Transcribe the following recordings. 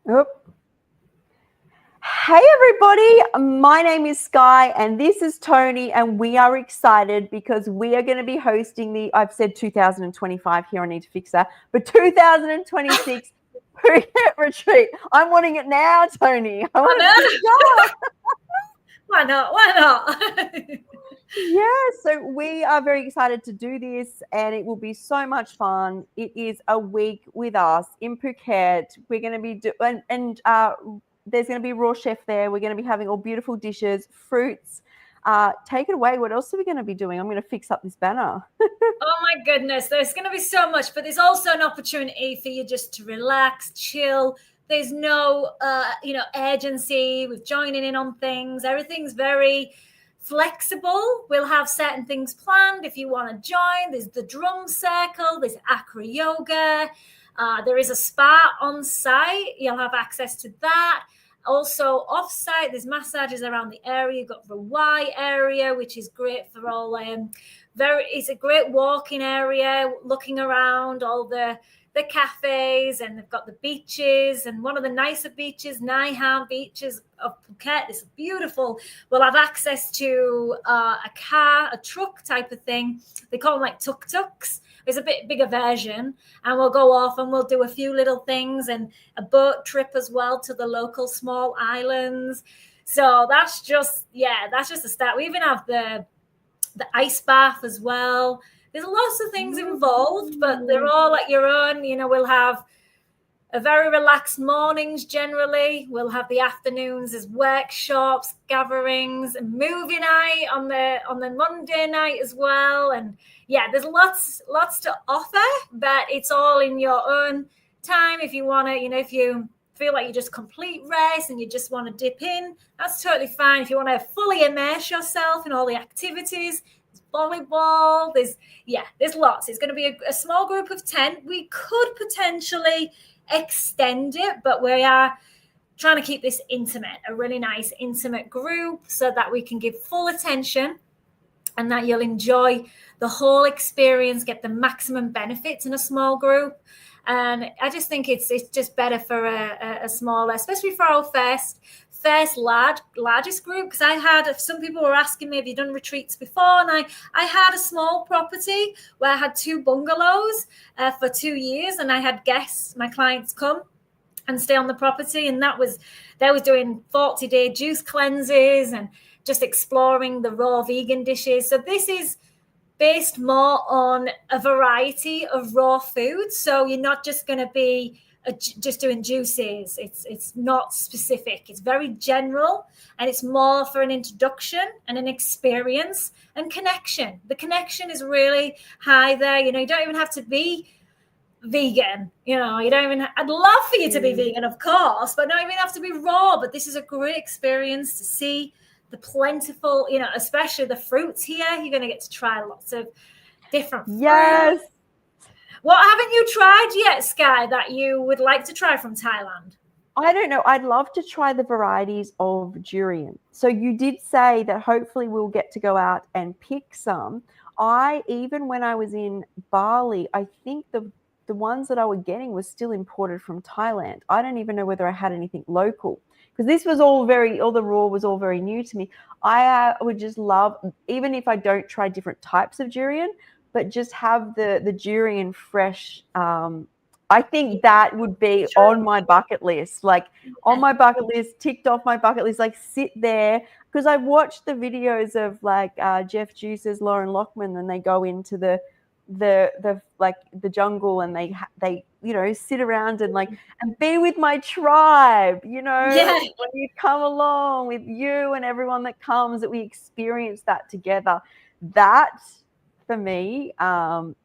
Oop. Hey everybody, my name is Skye and this is Tony, and we are excited because we are going to be hosting I've said 2025 here, I need to fix that, but 2026 Phuket retreat. I'm wanting it now, Tony. I want it to go. Why not? Why not? Yeah, so we are very excited to do this and it will be so much fun. It is a week with us in Phuket. We're going to be there's going to be raw chef there. We're going to be having all beautiful dishes, fruits. Take it away. What else are we going to be doing? I'm going to fix up this banner. Oh my goodness, there's going to be so much, but there's also an opportunity for you just to relax, chill. There's no, urgency with joining in on things. Everything's very flexible. We'll have certain things planned if you want to join. There's the drum circle, there's acro yoga. There is a spa on site. You'll have access to that. Also off-site, there's massages around the area. You've got the Y area, which is great for all. It's a great walking area, looking around all the cafes, and they've got the beaches, and one of the nicer beaches, Naihan beaches of Phuket. It's beautiful. We'll have access to a truck type of thing. They call them like tuk-tuks. There's a bit bigger version, and we'll go off and we'll do a few little things, and a boat trip as well to the local small islands. So that's just the start. We even have the ice bath as well. There's lots of things involved, but they're all at your own. We'll have a very relaxed mornings generally. We'll have the afternoons as workshops, gatherings, and movie night on the Monday night as well. And yeah, there's lots to offer, but it's all in your own time. If you want to, if you feel like you just complete rest and you just want to dip in, that's totally fine. If you want to fully immerse yourself in all the activities, volleyball, there's lots. It's going to be a small group of 10. We could potentially extend it, but we are trying to keep this intimate, a really nice intimate group, so that we can give full attention and that you'll enjoy the whole experience, get the maximum benefits in a small group. And I just think it's just better for a smaller, especially for our first largest group, because I had some people were asking me, have you done retreats before? And I had a small property where I had 2 bungalows for 2 years, and I had guests, my clients, come and stay on the property, and they was doing 40-day juice cleanses and just exploring the raw vegan dishes. So this is based more on a variety of raw foods, so you're not just going to be just doing juices. It's not specific. It's very general, and it's more for an introduction and an experience and connection. The connection is really high there. You don't even have to be vegan. I'd love for you to be vegan, of course, but not even have to be raw. But this is a great experience to see the plentiful, especially the fruits here. You're going to get to try lots of different fruits. Yes. What haven't you tried yet, Skye, that you would like to try from Thailand? I don't know. I'd love to try the varieties of durian. So you did say that hopefully we'll get to go out and pick some. Even when I was in Bali, I think the ones that I was getting was still imported from Thailand. I don't even know whether I had anything local, because this was all the raw was all very new to me. I would just love, even if I don't try different types of durian, but just have the durian fresh. I think that would be on my bucket list, ticked off my bucket list, like sit there. Because I've watched the videos of Jeff Juice's Lauren Lockman, and they go into the jungle, and they sit around and be with my tribe, when you come along with you and everyone that comes, that we experience that together. That for me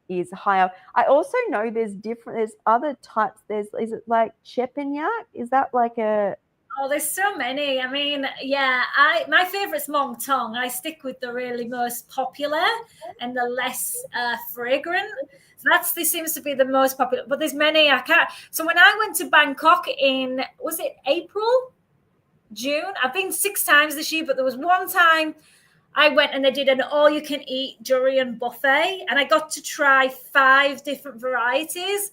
is higher. I also know there's other types. Is it like Chepignac? Is that like a... Oh, there's so many. I mean, yeah, my favorite's Mong Tong. I stick with the really most popular and the less fragrant. So this seems to be the most popular, but there's many. So when I went to Bangkok in, was it April, June? I've been 6 times this year, but there was one time I went and they did an all-you-can-eat durian buffet, and I got to try 5 different varieties.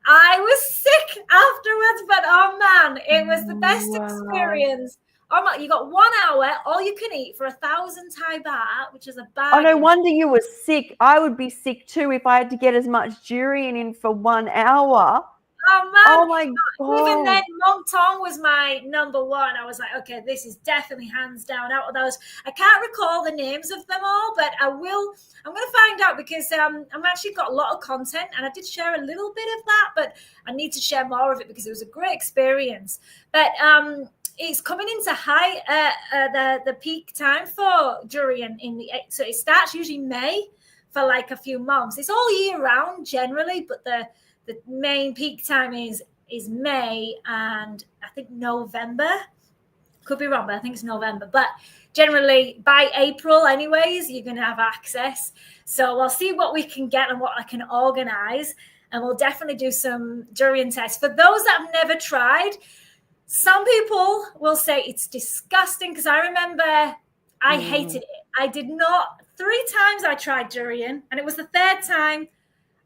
I was sick afterwards, but oh man, it was the best Wow. experience. Oh my, you got 1 hour, all you can eat for 1,000 Thai baht, which is a Oh, no bargain. wonder you were sick. I would be sick too if I had to get as much durian in for 1 hour. Oh man, Oh my even then, God. Moncton was my number one. I was like, okay, this is definitely hands down out of those. I can't recall the names of them all, but I will. I'm going to find out because I've actually got a lot of content, and I did share a little bit of that, but I need to share more of it because it was a great experience. But it's coming into high the peak time for durian so it starts usually May for like a few months. It's all year round generally, but the main peak time is May and I think November. Could be wrong, but I think it's November. But generally by April, anyways, you're going to have access. So we'll see what we can get and what I can organize. And we'll definitely do some durian tests. For those that have never tried, some people will say it's disgusting because I remember I hated it. I did not. 3 times I tried durian, and it was the third time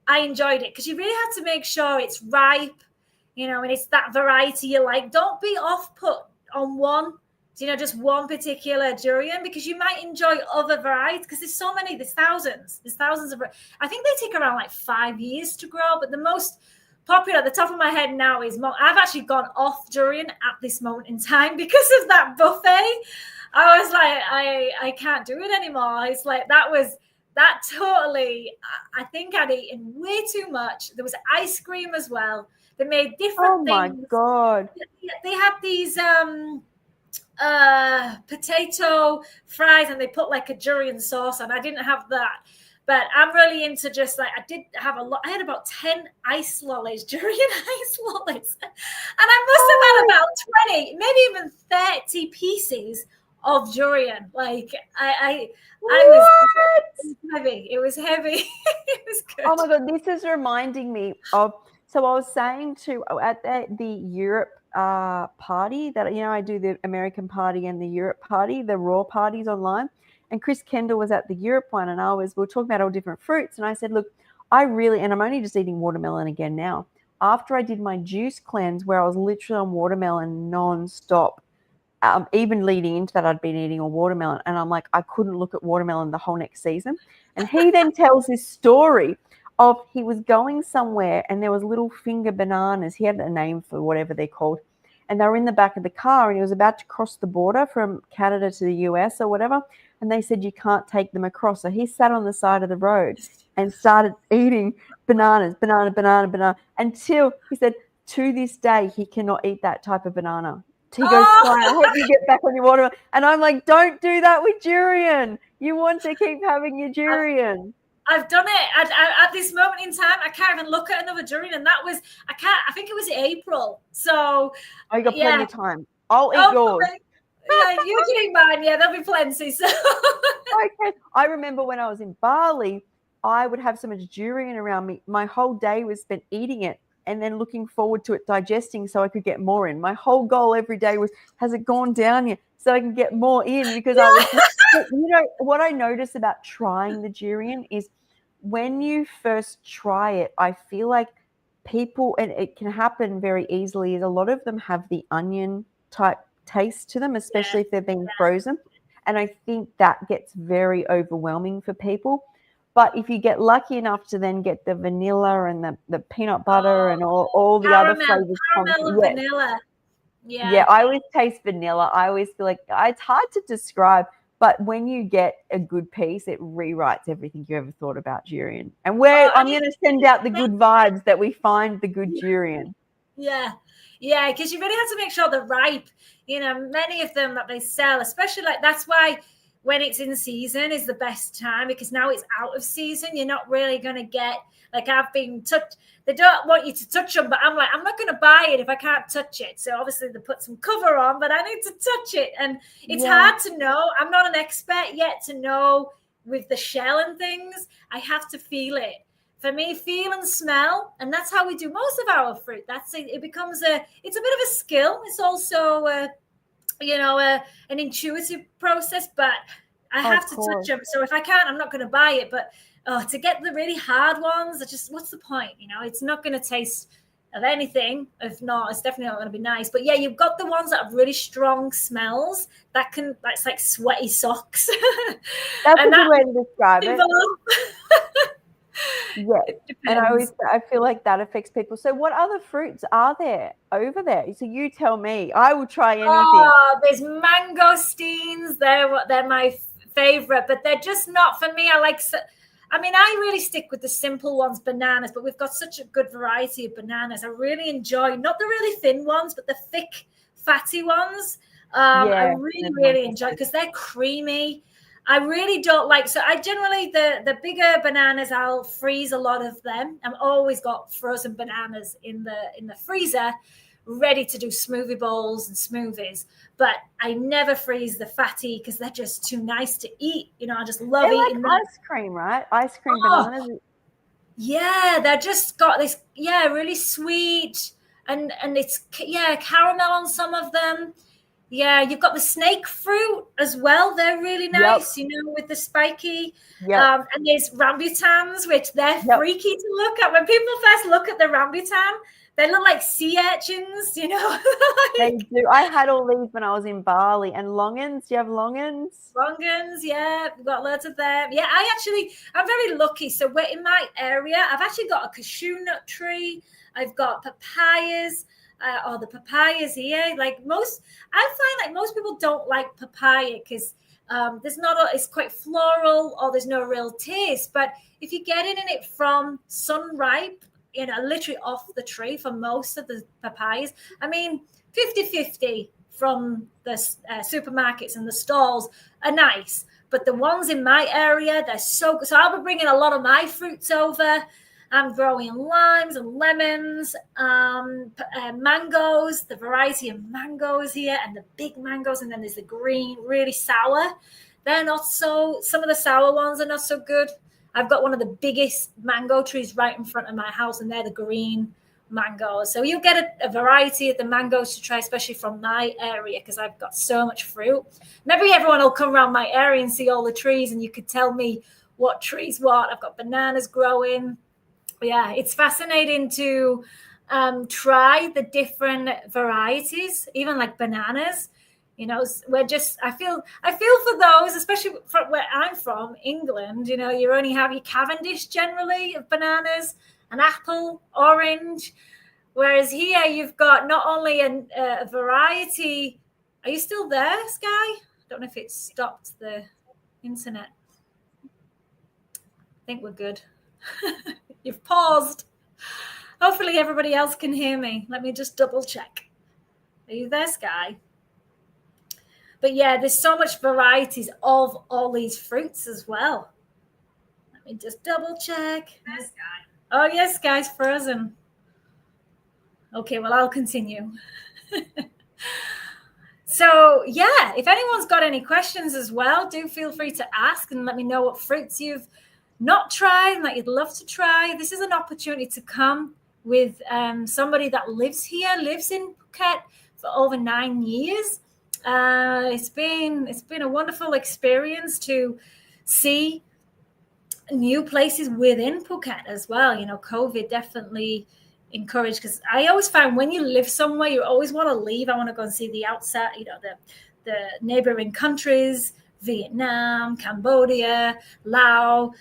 I enjoyed it because you really have to make sure it's ripe, and it's that variety you like. Don't be off put on one, just one particular durian because you might enjoy other varieties because there's so many, there's thousands of, I think they take around like 5 years to grow, but the most popular at the top of my head now is, I've actually gone off durian at this moment in time because of that buffet. I was like, I can't do it anymore. It's like, that totally, I think I'd eaten way too much. There was ice cream as well. They made different Oh my things. God. They had these potato fries and they put like a durian sauce on. I didn't have that. But I'm really into just like, I did have a lot. I had about 10 ice lollies, durian ice lollies. And I must have had about 20, maybe even 30 pieces of durian. Like I was heavy. It was heavy. It was good. Oh my God, this is reminding me of, so I was saying at the Europe party that, I do the American party and the Europe party, the raw parties online. And Chris Kendall was at the Europe one, and we were talking about all different fruits. And I said, look, and I'm only just eating watermelon again now. After I did my juice cleanse where I was literally on watermelon nonstop, even leading into that, I'd been eating a watermelon, and I'm like, I couldn't look at watermelon the whole next season. And he then tells this story of he was going somewhere and there was little finger bananas. He had a name for whatever they're called. And they were in the back of the car, and he was about to cross the border from Canada to the US or whatever. And they said, you can't take them across. So he sat on the side of the road and started eating banana, until he said, to this day, he cannot eat that type of banana. He goes, Skye, I hope you get back on your water. And I'm like, don't do that with durian. You want to keep having your durian. I've done it. At this moment in time, I can't even look at another durian. And that was, I think it was April. So, you got plenty of time. I'll eat yours. Yeah, you can eat mine. Yeah, there'll be plenty. So. Okay. I remember when I was in Bali, I would have so much durian around me. My whole day was spent eating it and then looking forward to it digesting so I could get more in. My whole goal every day was, has it gone down yet? So I can get more in, because I was just, what I notice about trying the durian is when you first try it, I feel like people, and it can happen very easily, is a lot of them have the onion type taste to them, especially if they've been frozen. And I think that gets very overwhelming for people. But if you get lucky enough to then get the vanilla and the peanut butter and all the other flavors. Caramel and vanilla. Yeah, I always taste vanilla. I always feel like it's hard to describe, but when you get a good piece, it rewrites everything you ever thought about durian. And I'm going to send out the good vibes that we find the good durian. Yeah, because you really have to make sure they're ripe. Many of them that they sell, especially like, that's why when it's in season is the best time, because now it's out of season. You're not really going to get, like, I've been touched. They don't want you to touch them, but I'm like, I'm not going to buy it if I can't touch it. So obviously they put some cover on, but I need to touch it. And it's hard to know. I'm not an expert yet to know with the shell and things. I have to feel it. For me, feel and smell, and that's how we do most of our fruit. It becomes it's a bit of a skill. It's also an intuitive process, but I have to touch them. So if I can't, I'm not going to buy it. But to get the really hard ones, what's the point? It's not going to taste of anything. If not, it's definitely not going to be nice. But yeah, you've got the ones that have really strong smells that's like sweaty socks. That's and a good way to describe it. Yeah, and I feel like that affects people. So what other fruits are there over there? So you tell me. I will try anything. Oh, there's mangosteens. They're my favorite, but they're just not for me. I really stick with the simple ones, bananas, but we've got such a good variety of bananas. I really enjoy, not the really thin ones, but the thick, fatty ones. I really enjoy because they're creamy. I really don't like, so I generally, the bigger bananas, I'll freeze a lot of them. I've always got frozen bananas in the freezer, ready to do smoothie bowls and smoothies. But I never freeze the fatty because they're just too nice to eat. I just love eating them. Ice cream, right? Ice cream bananas. Yeah, they're just got this, really sweet. And it's, caramel on some of them. Yeah, you've got the snake fruit as well. They're really nice, with the spiky. And there's rambutans, which they're freaky to look at. When people first look at the rambutan, they look like sea urchins, They do. I had all these when I was in Bali. And longans, do you have longans? Longans, yeah, we've got loads of them. Yeah, I'm very lucky. So we're in my area. I've actually got a cashew nut tree. I've got papayas. The papayas here, I find like most people don't like papaya because it's quite floral or there's no real taste. But if you get it from sun ripe, literally off the tree for most of the papayas, 50-50 from the supermarkets and the stalls are nice. But the ones in my area, they're so good. So I'll be bringing a lot of my fruits over. I'm growing limes and lemons, mangoes, the variety of mangoes here, and the big mangoes. And then there's the green, really sour. They're not so, some of the sour ones are not so good. I've got one of the biggest mango trees right in front of my house, and they're the green mangoes. So you'll get a variety of the mangoes to try, especially from my area, because I've got so much fruit. Maybe everyone will come around my area and see all the trees, and you could tell me what trees what. I've got bananas growing. Yeah, it's fascinating to try the different varieties, even like bananas. I feel for those, especially from where I'm from, England. You only have your Cavendish generally of bananas, an apple, orange. Whereas here you've got not only a variety. Are you still there, Skye? I don't know if it stopped the internet. I think we're good. You've paused. Hopefully everybody else can hear me. Let me just double check. Are you there, Skye? But yeah, there's so much varieties of all these fruits as well. Let me just double check. There's Skye. Oh, yes, Skye's frozen. Okay, well, I'll continue. So, yeah, if anyone's got any questions as well, do feel free to ask and let me know what fruits you've not tried and that you'd love to try. This is an opportunity to come with somebody that lives in Phuket for over 9 years. It's been a wonderful experience to see new places within Phuket as well. COVID definitely encouraged, because I always find when you live somewhere, you always want to leave. I want to go and see the outside, the neighboring countries, Vietnam, Cambodia, Laos,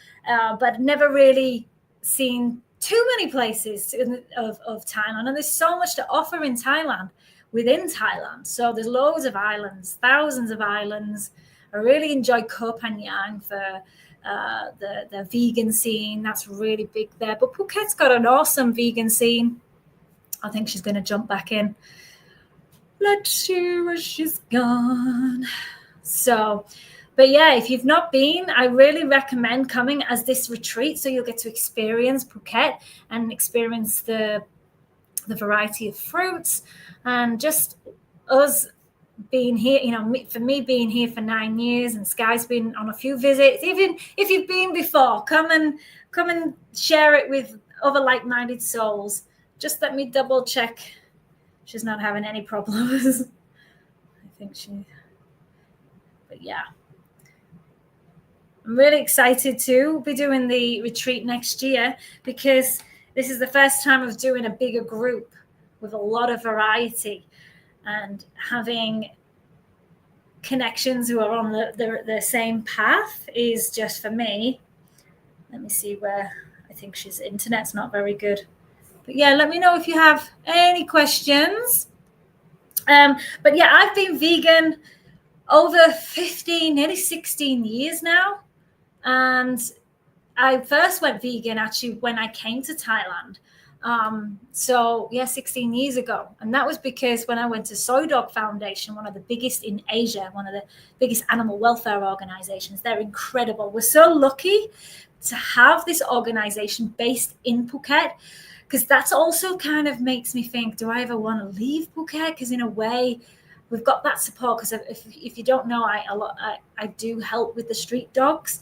but never really seen too many places of Thailand. And there's so much to offer in Thailand, within Thailand. So there's loads of islands, thousands of islands. I really enjoy Koh Phangan for the vegan scene. That's really big there. But Phuket's got an awesome vegan scene. I think she's going to jump back in. Let's see where she's gone. So, but yeah, if you've not been, I really recommend coming as this retreat. So you'll get to experience Phuket and experience the variety of fruits, and just us being here, for me being here for 9 years, and Skye's been on a few visits. Even if you've been before, come and share it with other like-minded souls. Just let me double check she's not having any problems. I think but yeah. I'm really excited to be doing the retreat next year, because this is the first time of doing a bigger group with a lot of variety and having connections who are on the same path is just, for me. Let me see where, I think she's internet's not very good. But yeah, let me know if you have any questions. But yeah, I've been vegan over 15, nearly 16 years now. And I first went vegan actually when I came to Thailand. So yeah, 16 years ago. And that was because when I went to Soy Dog Foundation, one of the biggest in Asia, one of the biggest animal welfare organizations, they're incredible. We're so lucky to have this organization based in Phuket, because that's also kind of makes me think, do I ever want to leave Phuket? Because in a way, we've got that support. Because if you don't know, I do help with the street dogs.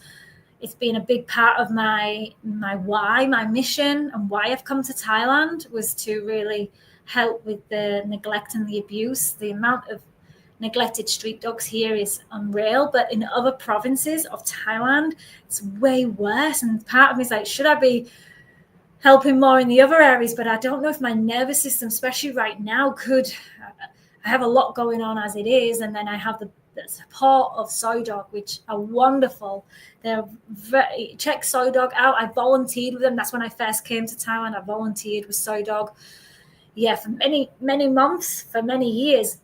It's been a big part of my why, my mission, and why I've come to Thailand was to really help with the neglect and the abuse. The amount of neglected street dogs here is unreal, but in other provinces of Thailand, it's way worse. And part of me is like, should I be helping more in the other areas? But I don't know if my nervous system, especially right now, could. I have a lot going on as it is, and then I have the support of Soy Dog, which are wonderful. They're check Soy Dog out. I volunteered with them. That's when I first came to Thailand. I volunteered with Soy Dog, for many months, for many years,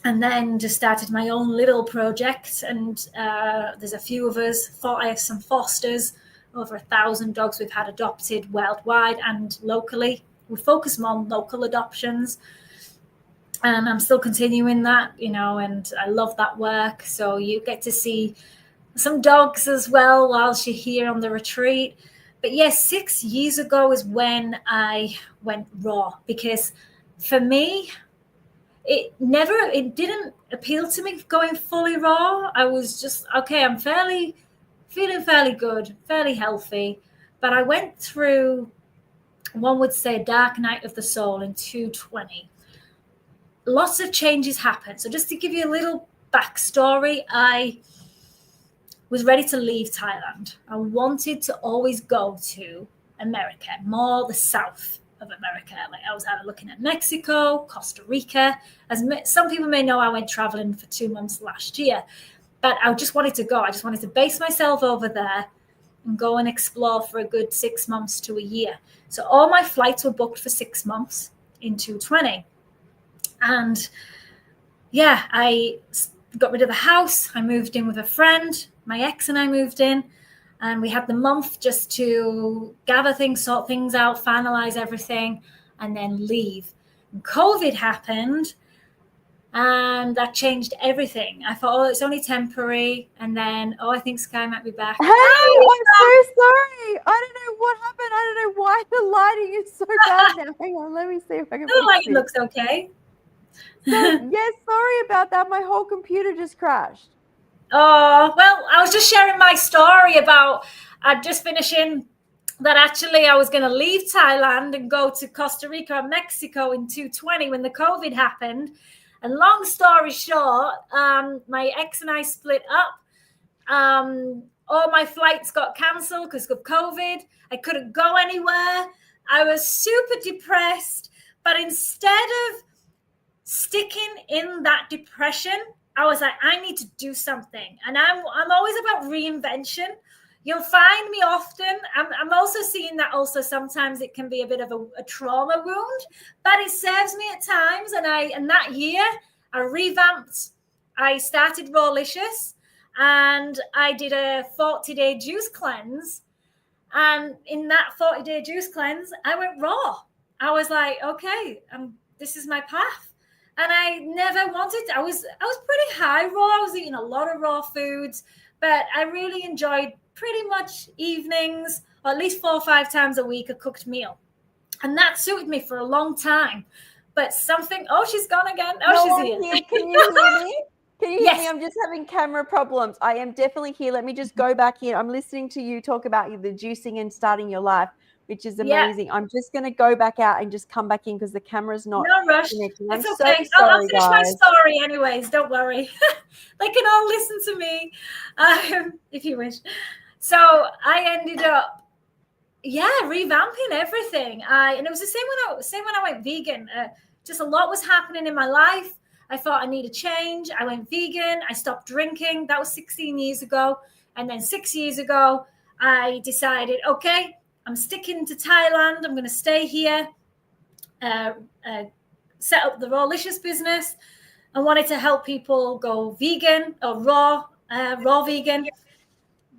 and then just started my own little project. And there's a few of us. I have some fosters, over 1,000 dogs we've had adopted worldwide and locally. We focus more on local adoptions. And I'm still continuing that, and I love that work. So you get to see some dogs as well whilst you're here on the retreat. But yes, 6 years ago is when I went raw, because for me, it didn't appeal to me going fully raw. I was just, okay, I'm feeling fairly good, fairly healthy. But I went through, one would say, a dark night of the soul in 2020. Lots of changes happened. So just to give you a little backstory, I was ready to leave Thailand. I wanted to always go to America, more the south of America. Like I was either looking at Mexico, Costa Rica. As some people may know, I went traveling for 2 months last year, but I just wanted to go. I just wanted to base myself over there and go and explore for a good 6 months to a year. So all my flights were booked for 6 months in 2020. And yeah, I got rid of the house. I moved in with a friend. My ex and I moved in, and we had the month just to gather things, sort things out, finalize everything, and then leave. And COVID happened, and that changed everything. I thought, it's only temporary. And then, I think Skye might be back. Hey, I'm so sorry. I don't know what happened. I don't know why the lighting is so bad now. Hang on, let me see if I can. The lighting looks okay. So, yes, sorry about that. My whole computer just crashed. Oh, well, I was just sharing my story about just finishing that actually I was going to leave Thailand and go to Costa Rica and Mexico in 2020 when the COVID happened. And long story short, my ex and I split up. All my flights got cancelled because of COVID. I couldn't go anywhere. I was super depressed. But instead of sticking in that depression, I was like, I need to do something. And I'm always about reinvention. You'll find me often. I'm also seeing that also sometimes it can be a bit of a trauma wound, but it serves me at times. And that year I revamped. I started Rawlicious, and I did a 40-day juice cleanse. And in that 40-day juice cleanse, I went raw. I was like, okay, this is my path. And I never wanted to. I was pretty high raw. I was eating a lot of raw foods, but I really enjoyed pretty much evenings, or at least 4 or 5 times a week, a cooked meal. And that suited me for a long time. But she's gone again. No, She's here. Can you hear me? Can you hear Yes. me? I'm just having camera problems. I am definitely here. Let me just go back in. I'm listening to you talk about the juicing and starting your life, which is amazing. Yeah. I'm just going to go back out and just come back in because the camera's not connecting. It's okay. So I'll finish my story anyways. Don't worry. They can all listen to me if you wish. So I ended up, revamping everything. And it was the same when I went vegan. Just a lot was happening in my life. I thought I need a change. I went vegan. I stopped drinking. That was 16 years ago. And then 6 years ago, I decided, okay, I'm sticking to Thailand. I'm going to stay here. Set up the Rawlicious business. I wanted to help people go vegan or raw vegan.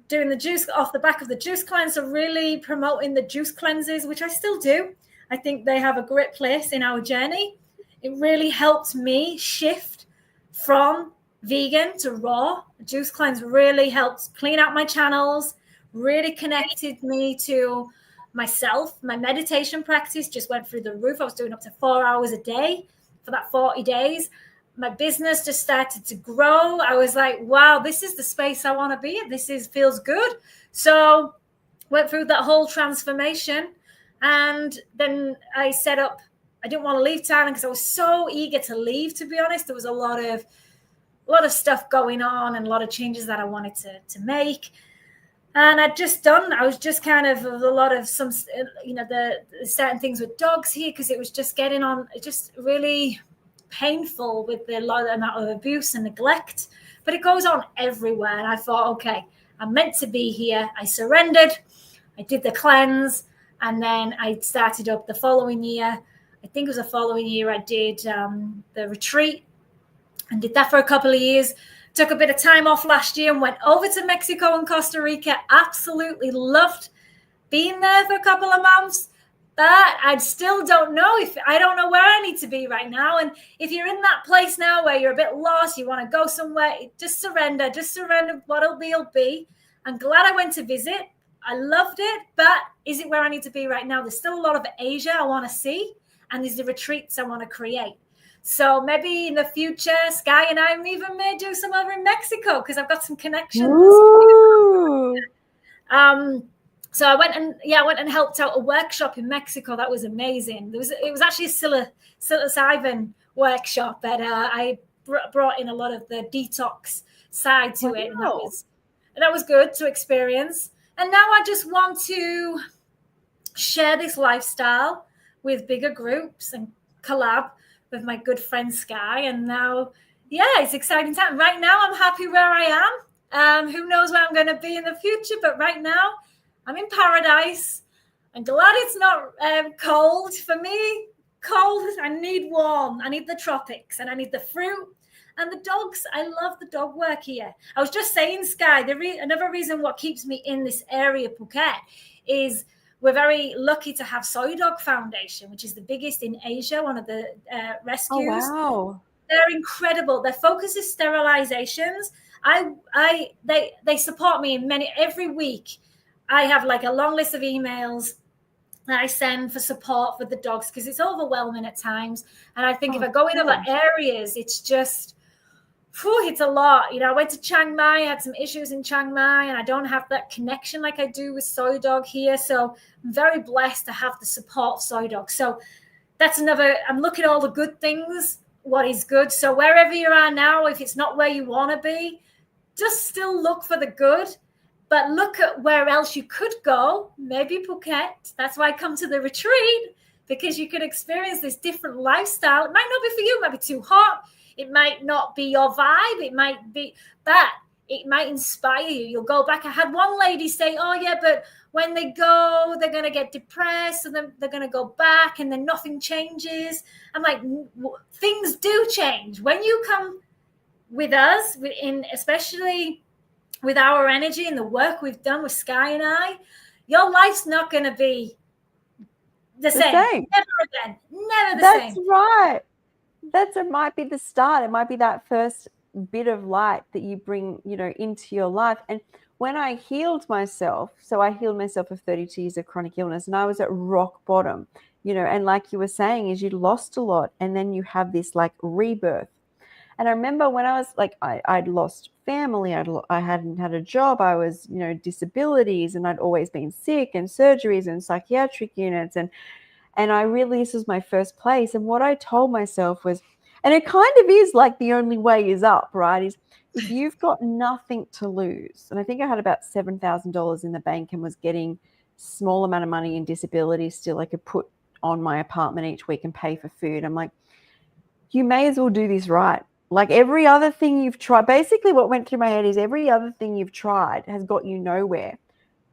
Doing the juice off the back of the juice cleanse, so really promoting the juice cleanses, which I still do. I think they have a great place in our journey. It really helped me shift from vegan to raw. The juice cleanse really helped clean out my channels, really connected me to myself. My meditation practice just went through the roof. I was doing up to 4 hours a day for that 40 days. My business just started to grow. I was like, wow, this is the space I want to be in. Feels good. So went through that whole transformation. And then I set up, I didn't want to leave Thailand because I was so eager to leave, to be honest. There was a lot of stuff going on and a lot of changes that I wanted to make. And I was just kind of a lot of some, the certain things with dogs here, because it was just getting on, just really painful with the amount of abuse and neglect, but it goes on everywhere. And I thought, okay, I'm meant to be here. I surrendered. I did the cleanse, and then I started up the following year. I think it was the following year I did the retreat, and did that for a couple of years. Took a bit of time off last year and went over to Mexico and Costa Rica. Absolutely loved being there for a couple of months. But I still don't know I don't know where I need to be right now. And if you're in that place now where you're a bit lost, you want to go somewhere, just surrender. What'll be, will be. I'm glad I went to visit. I loved it, but is it where I need to be right now? There's still a lot of Asia I want to see, and there's the retreats I want to create. So maybe in the future, Skye and I even may do some over in Mexico, because I've got some connections. So I went and helped out a workshop in Mexico. That was amazing. It was actually a psilocybin workshop, but I brought in a lot of the detox side to it, and that was good to experience. And now I just want to share this lifestyle with bigger groups and collab with my good friend Skye. And now, it's exciting time. Right now, I'm happy where I am. Who knows where I'm going to be in the future, but right now, I'm in paradise. I'm glad it's not cold. For me, cold, I need warm. I need the tropics, and I need the fruit and the dogs. I love the dog work here. I was just saying, Skye, another reason what keeps me in this area, Phuket, is we're very lucky to have Soy Dog Foundation, which is the biggest in Asia, one of the rescues. Oh, wow. They're incredible. Their focus is sterilizations. They support me in every week. I have like a long list of emails that I send for support for the dogs, because it's overwhelming at times. And I think if I go in other areas, it's just, it's a lot. I went to Chiang Mai, had some issues in Chiang Mai, and I don't have that connection like I do with Soy Dog here. So I'm very blessed to have the support of Soy Dog. So that's I'm looking at all the good things, what is good. So wherever you are now, if it's not where you want to be, just still look for the good. But look at where else you could go, maybe Phuket. That's why I come to the retreat, because you can experience this different lifestyle. It might not be for you, it might be too hot. It might not be your vibe. It might be, but it might inspire you. You'll go back. I had one lady say, oh yeah, but when they go, they're going to get depressed, and then they're going to go back, and then nothing changes. I'm like, things do change. When you come with us, especially with our energy and the work we've done with Skye and I, your life's not going to be the same. Never again. Never the same. That's right. It might be the start. It might be that first bit of light that you bring, into your life. And when I healed myself, so I healed myself of 32 years of chronic illness, and I was at rock bottom, and like you were saying, is you lost a lot, and then you have this like rebirth. And I remember when I was like, I'd lost family, I hadn't had a job, I was, disabilities, and I'd always been sick, and surgeries and psychiatric units. And this was my first place. And what I told myself was, and it kind of is like the only way is up, right? Is if you've got nothing to lose. And I think I had about $7,000 in the bank and was getting small amount of money in disability still I could put on my apartment each week and pay for food. I'm like, you may as well do this right. Like every other thing you've tried, basically what went through my head is every other thing you've tried has got you nowhere.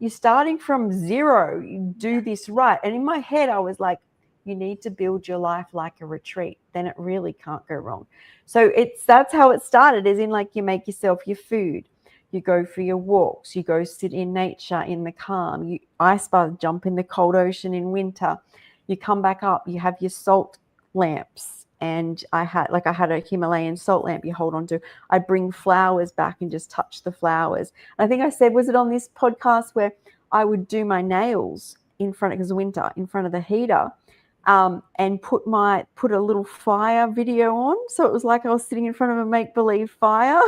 You're starting from zero. You do this right. And in my head, I was like, you need to build your life like a retreat. Then it really can't go wrong. So that's how it started, is in like you make yourself your food. You go for your walks. You go sit in nature in the calm. You ice bath, jump in the cold ocean in winter. You come back up. You have your salt lamps. And I had a Himalayan salt lamp you hold on to. I bring flowers back and just touch the flowers. I think I said, was it on this podcast, where I would do my nails in front, because winter, in front of the heater, and put a little fire video on. So it was like I was sitting in front of a make-believe fire.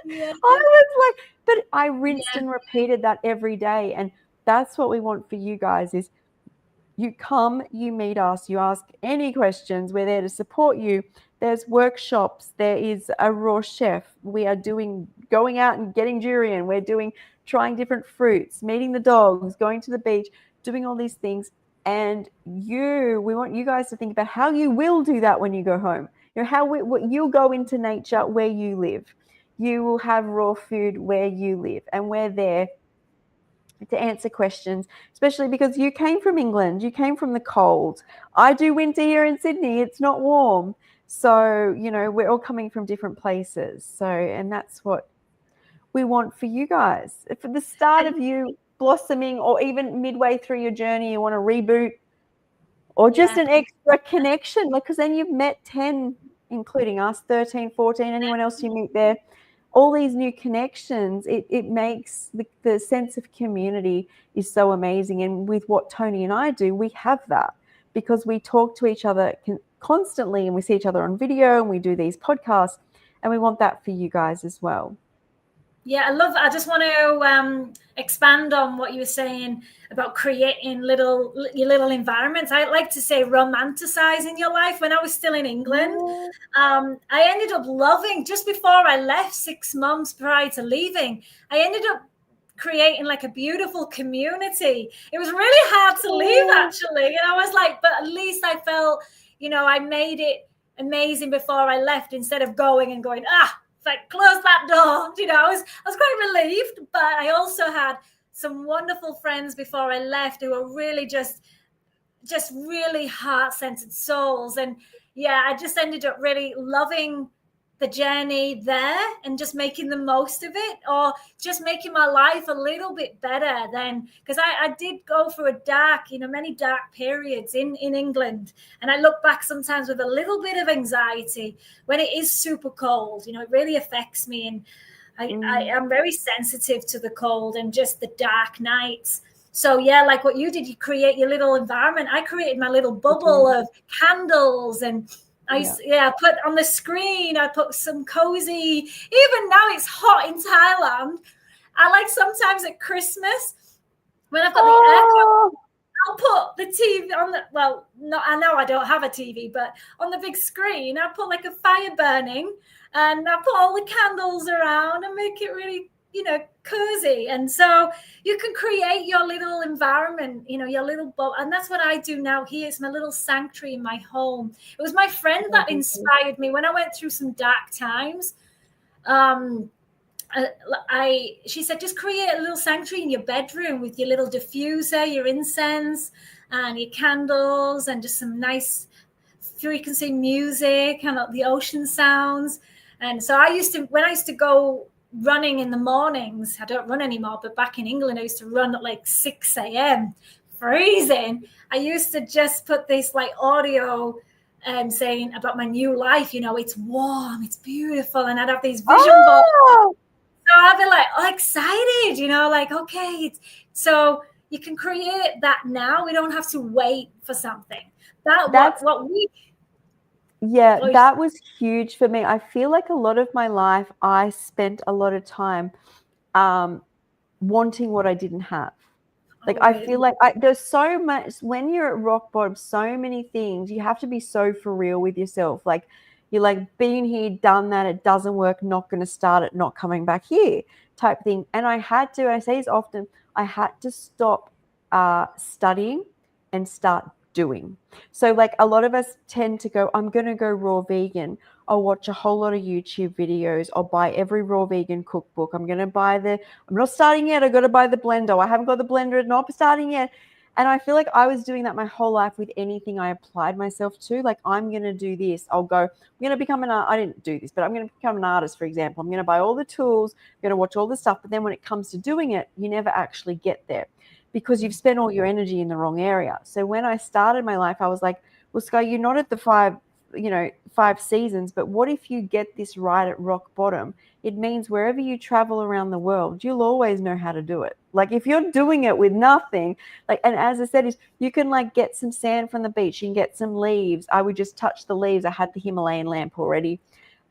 Yeah. I was like, but I rinsed and repeated that every day. And that's what we want for you guys, is you come, you meet us, you ask any questions. We're there to support you. There's workshops. There is a raw chef. We are going out and getting durian. We're trying different fruits, meeting the dogs, going to the beach, doing all these things. And we want you guys to think about how you will do that when you go home. You'll go into nature where you live. You will have raw food where you live. And we're there to answer questions, especially because you came from England, you came from the cold. I do winter here in Sydney, it's not warm. So, we're all coming from different places. So, and that's what we want for you guys. If at the start of you blossoming, or even midway through your journey, you want to reboot, or just an extra connection, because then you've met 10, including us, 13, 14, anyone else you meet there, all these new connections, it makes the sense of community is so amazing. And with what Toni and I do, we have that, because we talk to each other constantly, and we see each other on video, and we do these podcasts, and we want that for you guys as well. Yeah, I love it. I just want to expand on what you were saying about creating your little environments. I like to say romanticizing your life. When I was still in England, I ended up loving, just before I left, 6 months prior to leaving, I ended up creating like a beautiful community. It was really hard to leave, actually. And I was like, but at least I felt, I made it amazing before I left, instead of going, like, close that door. I was quite relieved, but I also had some wonderful friends before I left who were really just really heart-centered souls. And I just ended up really loving the journey there, and just making the most of it, or just making my life a little bit better then, because I did go through many dark periods in England. And I look back sometimes with a little bit of anxiety when it is super cold. It really affects me, and I am very sensitive to the cold and just the dark nights. So like what you did, you create your little environment. I created my little bubble of candles, and I put on the screen, I put some cozy, even now it's hot in Thailand. I like sometimes at Christmas, when I've got the aircon, I'll put the TV on I know I don't have a TV, but on the big screen, I'll put like a fire burning, and I'll put all the candles around and make it really, cozy. And so you can create your little environment, your little boat. And that's what I do now here. It's my little sanctuary in my home. It was my friend that inspired me when I went through some dark times. She said, just create a little sanctuary in your bedroom with your little diffuser, your incense, and your candles, and just some nice frequency music and the ocean sounds. And so when I used to go running in the mornings, I don't run anymore, but back in England, I used to run at like 6 a.m. freezing. I used to just put this like audio saying about my new life, it's warm, it's beautiful. And I'd have these vision boards. So I'd be like, excited, okay. So you can create that now. We don't have to wait for something. That was huge for me. I feel like a lot of my life, I spent a lot of time wanting what I didn't have. Like, I feel like there's so much, when you're at rock bottom, so many things, you have to be so for real with yourself. Like, you're like, been here, done that, it doesn't work, not going to start it, not coming back here type thing. And I say this often, I had to stop studying and start doing. So like a lot of us tend to go, I'm going to go raw vegan. I'll watch a whole lot of YouTube videos. I'll buy every raw vegan cookbook. I'm not starting yet. I got to buy the blender. I haven't got the blender. Not starting yet. And I feel like I was doing that my whole life with anything I applied myself to. Like, I'm going to do this. I'm going to become I didn't do this, but I'm going to become an artist, for example. I'm going to buy all the tools, I'm going to watch all the stuff. But then when it comes to doing it, you never actually get there because you've spent all your energy in the wrong area. So when I started my life, I was like, well, Skye, you're not at the 5 seasons, but what if you get this right at rock bottom? It means wherever you travel around the world, you'll always know how to do it. Like if you're doing it with nothing, and as I said, is you can like get some sand from the beach, you can get some leaves. I would just touch the leaves. I had the Himalayan lamp already.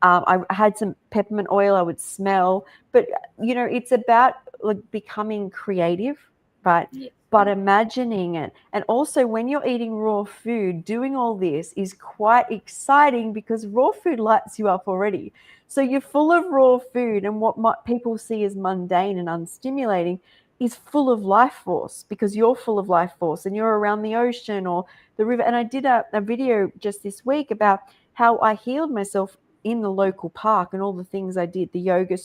I had some peppermint oil I would smell, but it's about like becoming creative, right? Yeah. But imagining it. And also when you're eating raw food, doing all this is quite exciting because raw food lights you up already. So you're full of raw food, and what people see as mundane and unstimulating is full of life force because you're full of life force and you're around the ocean or the river. And I did a video just this week about how I healed myself in the local park and all the things I did, the yoga.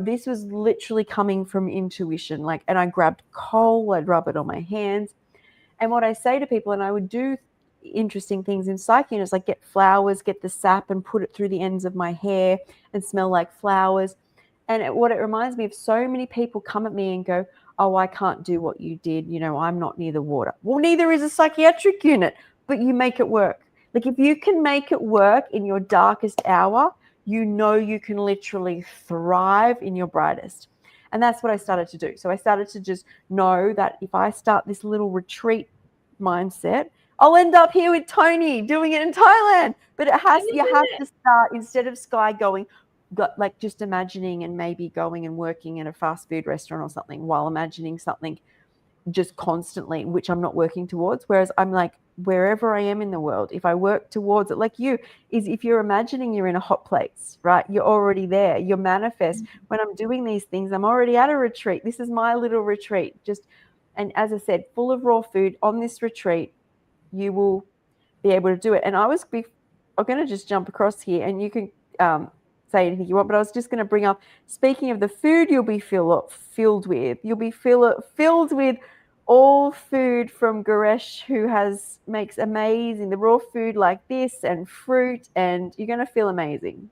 This was literally coming from intuition. And I grabbed coal, I'd rub it on my hands. And what I say to people, and I would do interesting things in Psyche, is like get flowers, get the sap and put it through the ends of my hair and smell like flowers. And what it reminds me of, so many people come at me and go, oh, I can't do what you did. I'm not near the water. Well, neither is a psychiatric unit, but you make it work. Like if you can make it work in your darkest hour, you can literally thrive in your brightest. And that's what I started to do. So I started to just know that if I start this little retreat mindset, I'll end up here with Toni doing it in Thailand. But you have to start, instead of Skye just imagining and maybe going and working in a fast food restaurant or something while imagining something just constantly, which I'm not working towards. Whereas I'm like, wherever I am in the world, if I work towards it, like you, is if you're imagining you're in a hot place, right? You're already there. You're manifest. When I'm doing these things, I'm already at a retreat. This is my little retreat. And as I said, full of raw food. On this retreat, you will be able to do it. And I'm going to just jump across here, and you can say anything you want, but I was just going to bring up, speaking of the food you'll be filled with, you'll be filled with all food from Goresh, who makes amazing, the raw food like this and fruit, and you're going to feel amazing.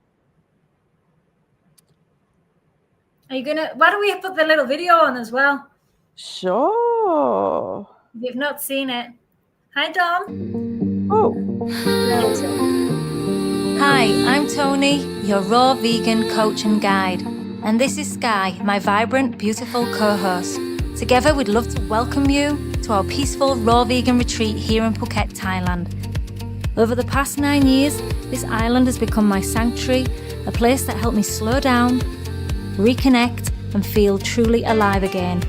Why don't we put the little video on as well? Sure. If you've not seen it. Hi, Dom. Oh. Hi, I'm Toni, your raw vegan coach and guide. And this is Skye, my vibrant, beautiful co-host. Together, we'd love to welcome you to our peaceful raw vegan retreat here in Phuket, Thailand. Over the past 9 years, this island has become my sanctuary, a place that helped me slow down, reconnect, and feel truly alive again.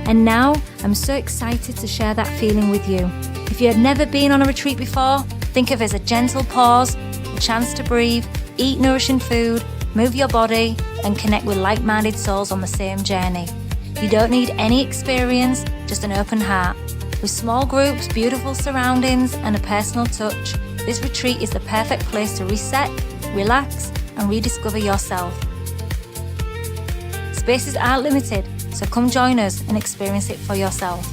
And now, I'm so excited to share that feeling with you. If you had never been on a retreat before, think of it as a gentle pause, a chance to breathe, eat nourishing food, move your body, and connect with like-minded souls on the same journey. You don't need any experience, just an open heart. With small groups, beautiful surroundings, and a personal touch, this retreat is the perfect place to reset, relax, and rediscover yourself. Spaces aren't limited, so come join us and experience it for yourself.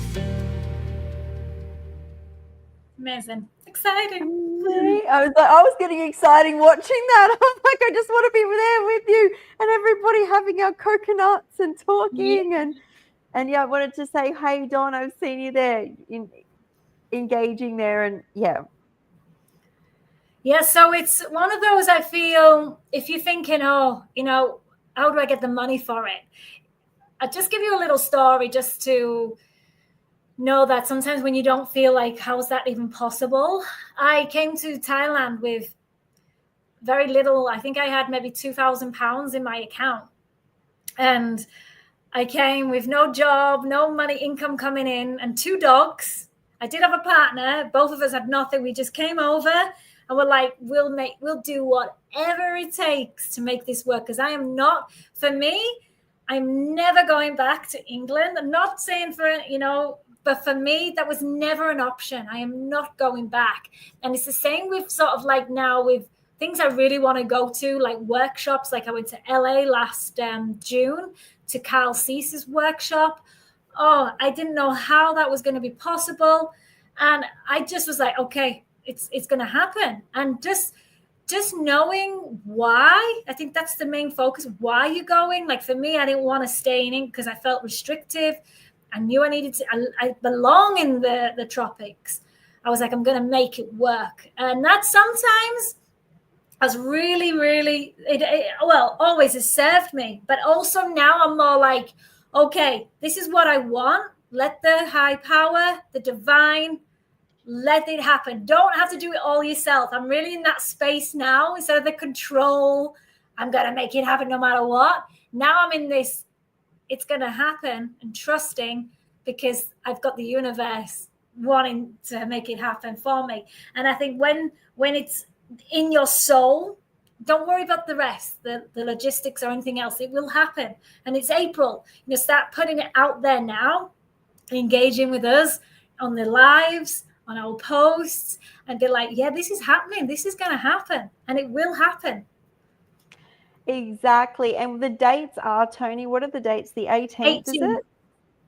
Amazing. Exciting. I was getting excited watching that. I'm like, I just want to be there with you and everybody having our coconuts and talking. Yeah. And I wanted to say, hey, Dawn, I've seen you there engaging there. And yeah. Yeah, so it's one of those, I feel, if you're thinking, how do I get the money for it? I'll just give you a little story just to know that sometimes when you don't feel like, how's that even possible? I came to Thailand with very little. I think I had maybe £2,000 in my account. And I came with no job, no money, income coming in, and 2 dogs. I did have a partner. Both of us had nothing. We just came over and we're like, we'll do whatever it takes to make this work. Because for me, I'm never going back to England. I'm not saying but for me, that was never an option. I am not going back. And it's the same with sort of like now with things I really want to go to, like workshops. Like I went to LA last June to Carl Cease's workshop. Oh, I didn't know how that was going to be possible. And I just was like, okay, it's going to happen. And just knowing why, I think that's the main focus. Why are you going? Like for me, I didn't want to stay in because I felt restrictive. I knew I needed to, I belong in the tropics. I was like, I'm going to make it work. And that sometimes has really, really, always has served me. But also now I'm more like, okay, this is what I want. Let the high power, the divine, let it happen. Don't have to do it all yourself. I'm really in that space now. Instead of the control, I'm going to make it happen no matter what. Now I'm in this, it's going to happen, and trusting, because I've got the universe wanting to make it happen for me. And I think when it's in your soul, don't worry about the rest, the logistics or anything else. It will happen. And it's April. Start putting it out there now, engaging with us on the lives, on our posts, and be like, yeah, this is happening. This is going to happen, and it will happen. Exactly. And the dates are, Toni, what are the dates? The 18th, is it?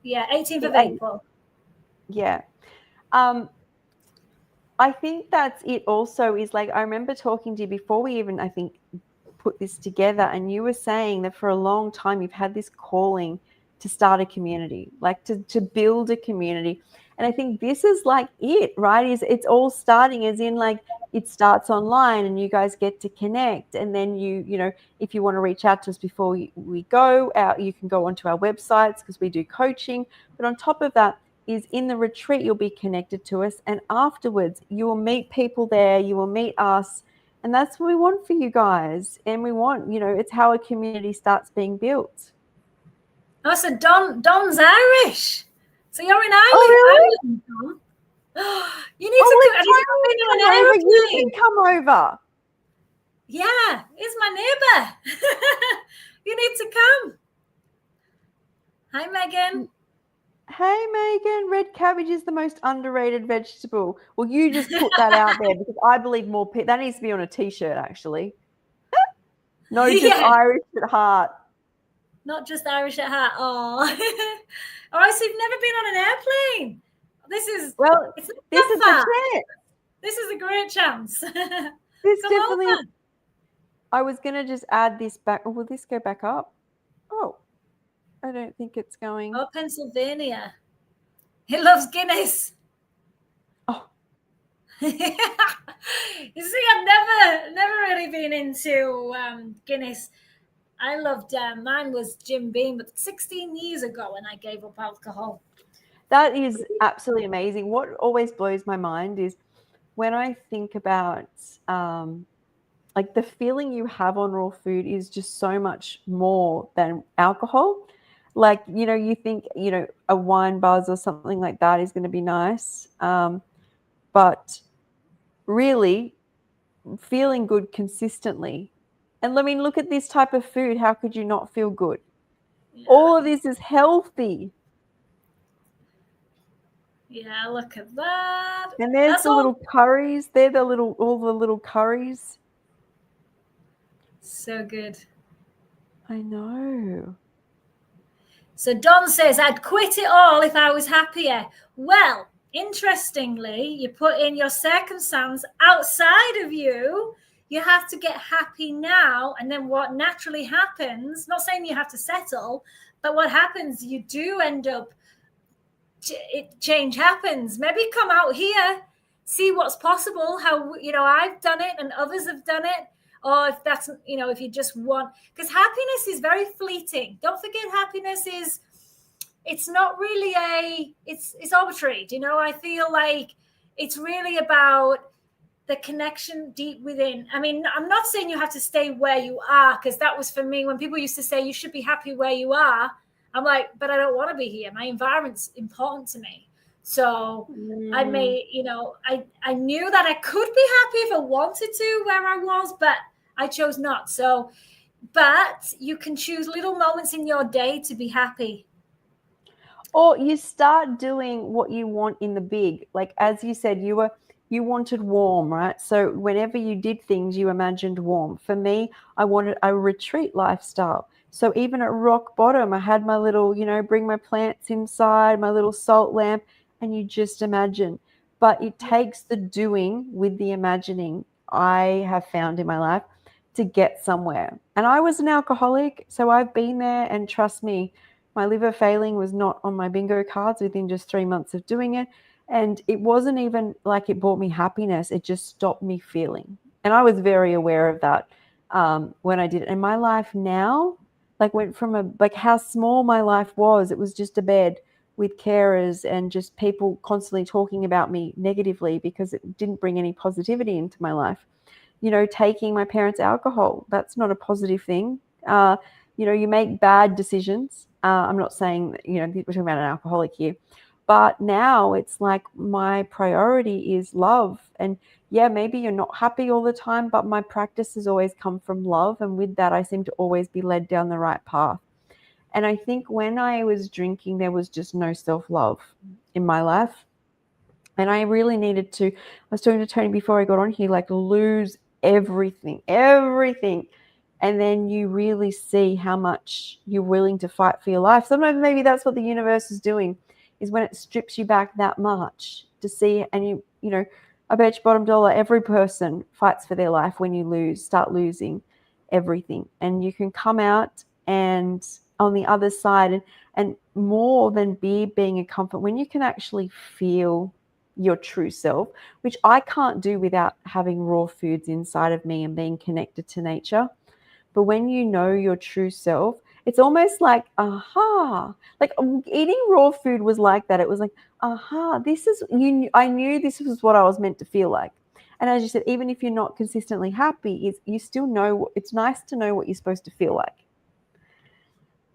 Yeah, 18th of April. Yeah. I think that's it also, is like, I remember talking to you before we even, I think, put this together, and you were saying that for a long time you've had this calling to start a community, like to build a community. And I think this is like it, right? It's all starting as in like it starts online and you guys get to connect. And then you know, if you want to reach out to us before we go out, you can go onto our websites because we do coaching. But on top of that is in the retreat, you'll be connected to us. And afterwards you will meet people there, you will meet us. And that's what we want for you guys. And we want, it's how a community starts being built. Oh, so Don's Irish. So you're in Ireland. Oh, really? Ireland, Don. You need to come. You can come over. Yeah, he's my neighbor. You need to come. Hi, Megan. Hey, Megan. Red cabbage is the most underrated vegetable. Well, you just put that out there because I believe more people. That needs to be on a T-shirt, actually. No, just Irish at heart. Not just Irish at heart. Oh, all right. So you've never been on an airplane. This is a chance. This is a great chance. This definitely. Over. I was gonna just add this back. Will this go back up? Oh, I don't think it's going. Oh, Pennsylvania. He loves Guinness. Oh. You see, I've never really been into Guinness. I loved mine was Jim Beam, but 16 years ago when I gave up alcohol. That is absolutely amazing. What always blows my mind is when I think about like the feeling you have on raw food is just so much more than alcohol. Like, you think, a wine buzz or something like that is going to be nice. But really feeling good consistently. And I mean, look at this type of food. How could you not feel good? Yeah. All of this is healthy. Yeah, look at that. And there's little curries. They're all the little curries. So good. I know. So Don says, I'd quit it all if I was happier. Well, interestingly, you put in your circumstance outside of you. You have to get happy now. And then what naturally happens, not saying you have to settle, but what happens, you do end up, change happens. Maybe come out here, see what's possible, how, I've done it and others have done it. Or if that's, if you just want, because happiness is very fleeting. Don't forget, happiness it's not really it's arbitrary. I feel like it's really about the connection deep within. I mean, I'm not saying you have to stay where you are, because that was for me when people used to say you should be happy where you are. I'm like, but I don't want to be here. My environment's important to me. So I may, I knew that I could be happy if I wanted to where I was, but I chose not. So but you can choose little moments in your day to be happy. Or you start doing what you want in the big. Like, as you said, you wanted warm, right? So whenever you did things, you imagined warm. For me, I wanted a retreat lifestyle. So even at rock bottom, I had my little, bring my plants inside, my little salt lamp, and you just imagine. But it takes the doing with the imagining, I have found in my life, to get somewhere. And I was an alcoholic, so I've been there, and trust me, my liver failing was not on my bingo cards within just 3 months of doing it. And it wasn't even like it brought me happiness. It just stopped me feeling. And I was very aware of that when I did it. And my life now, like, went from like how small my life was. It was just a bed with carers and just people constantly talking about me negatively because it didn't bring any positivity into my life. Taking my parents' alcohol, that's not a positive thing. You make bad decisions. I'm not saying, we're talking about an alcoholic here, but now it's like my priority is love. And yeah, maybe you're not happy all the time, but my practice has always come from love. And with that, I seem to always be led down the right path. And I think when I was drinking, there was just no self-love in my life. And I really needed to, I was talking to Tony before I got on here, like, lose everything. And then you really see how much you're willing to fight for your life. Sometimes maybe that's what the universe is doing, is when it strips you back that much to see. And I bet you bottom dollar, every person fights for their life when you start losing everything. And you can come out and on the other side, and more than beer being a comfort, when you can actually feel your true self, which I can't do without having raw foods inside of me and being connected to nature. But when you know your true self, it's almost like, aha, like eating raw food was like that. It was like, aha, I knew this was what I was meant to feel like. And as you said, even if you're not consistently happy, you still know, it's nice to know what you're supposed to feel like.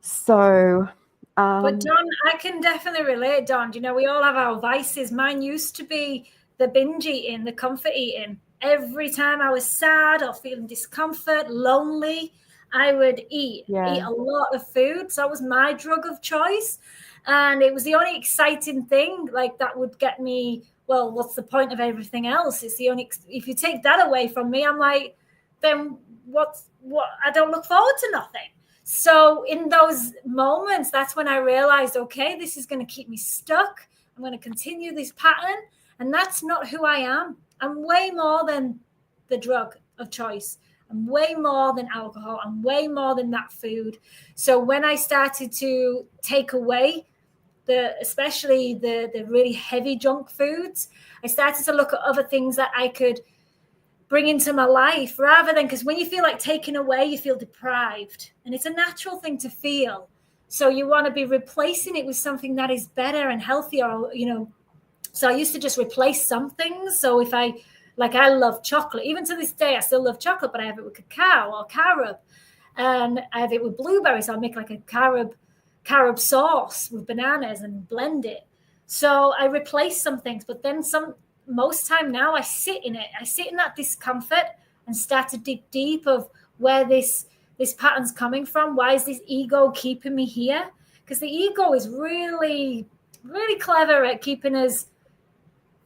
So, but Don, I can definitely relate, Don. We all have our vices. Mine used to be the binge eating, the comfort eating. Every time I was sad or feeling discomfort, lonely, I would eat a lot of food. So that was my drug of choice. And it was the only exciting thing, like, that would get me, well, what's the point of everything else? It's the only, if you take that away from me, I'm like, then what, I don't look forward to nothing. So in those moments, that's when I realized, okay, this is going to keep me stuck. I'm going to continue this pattern. And that's not who I am. I'm way more than the drug of choice. I'm way more than alcohol. I'm way more than that food. So when I started to take away especially the really heavy junk foods, I started to look at other things that I could bring into my life, rather than, because when you feel like taking away, you feel deprived, and it's a natural thing to feel. So you want to be replacing it with something that is better and healthier, So I used to just replace some things. So if I love chocolate, even to this day, I still love chocolate, but I have it with cacao or carob, and I have it with blueberries. So I'll make like a carob sauce with bananas and blend it. So I replace some things, but then most time now I sit in it. I sit in that discomfort and start to dig deep of where this pattern's coming from. Why is this ego keeping me here? Because the ego is really, really clever at keeping us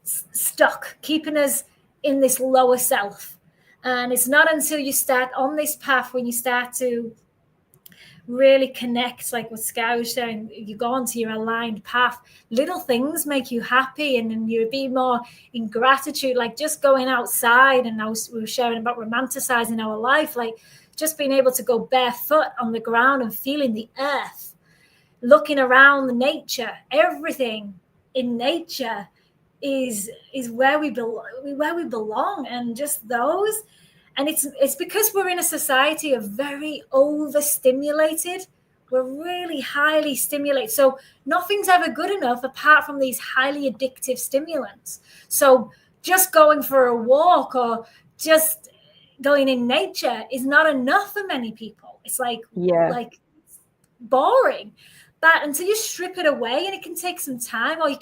stuck, keeping us in this lower self. And it's not until you start on this path, when you start to really connect, like what Skye was saying, you go onto your aligned path, little things make you happy, and then you be more in gratitude, like just going outside. And we were sharing about romanticizing our life, like just being able to go barefoot on the ground and feeling the earth, looking around the nature. Everything in nature is where we belong, and just those. And it's because we're in a society of very overstimulated. We're really highly stimulated. So nothing's ever good enough apart from these highly addictive stimulants. So just going for a walk or just going in nature is not enough for many people. It's like boring. But until you strip it away, and it can take some time, or you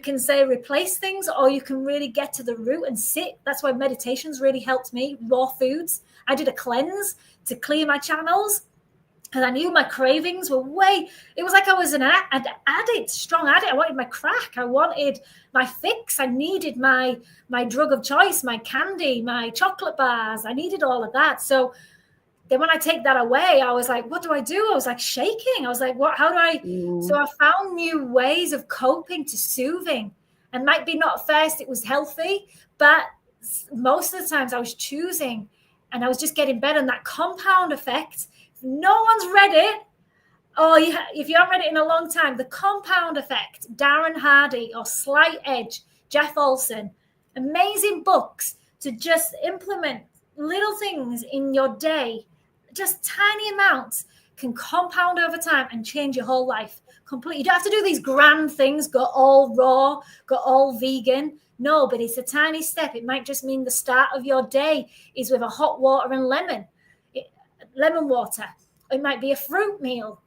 can say replace things, or you can really get to the root and sit. That's why meditations really helped me. Raw foods. I did a cleanse to clear my channels. And I knew my cravings were it was like I was an addict, strong addict. I wanted my crack. I wanted my fix. I needed my drug of choice, my candy, my chocolate bars. I needed all of that. So then when I take that away, I was like, what do I do? I was like shaking. I was like, what, how do I? So I found new ways of coping to soothing. And might be not first, it was healthy, but most of the times I was choosing and I was just getting better. And that compound effect, no one's read it, or if you haven't read it in a long time, the compound effect, Darren Hardy or Slight Edge, Jeff Olson, amazing books to just implement little things in your day, just tiny amounts can compound over time and change your whole life completely. You don't have to do these grand things, go all raw, go all vegan. No, but it's a tiny step. It might just mean the start of your day is with a hot water and lemon water. It might be a fruit meal,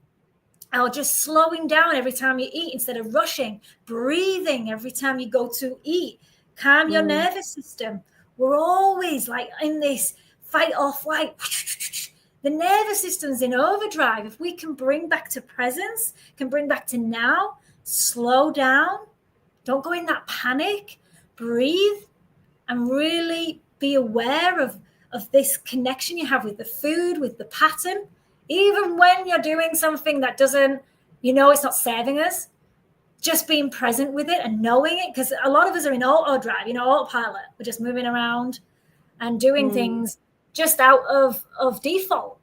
or just slowing down every time you eat instead of rushing, breathing every time you go to eat, calm your nervous system. We're always like in this fight or flight. The nervous system's in overdrive. If we can bring back to presence, can bring back to now, slow down, don't go in that panic, breathe, and really be aware of this connection you have with the food, with the pattern, even when you're doing something that doesn't, it's not serving us, just being present with it and knowing it. Because a lot of us are in auto drive, autopilot. We're just moving around and doing things just out of default.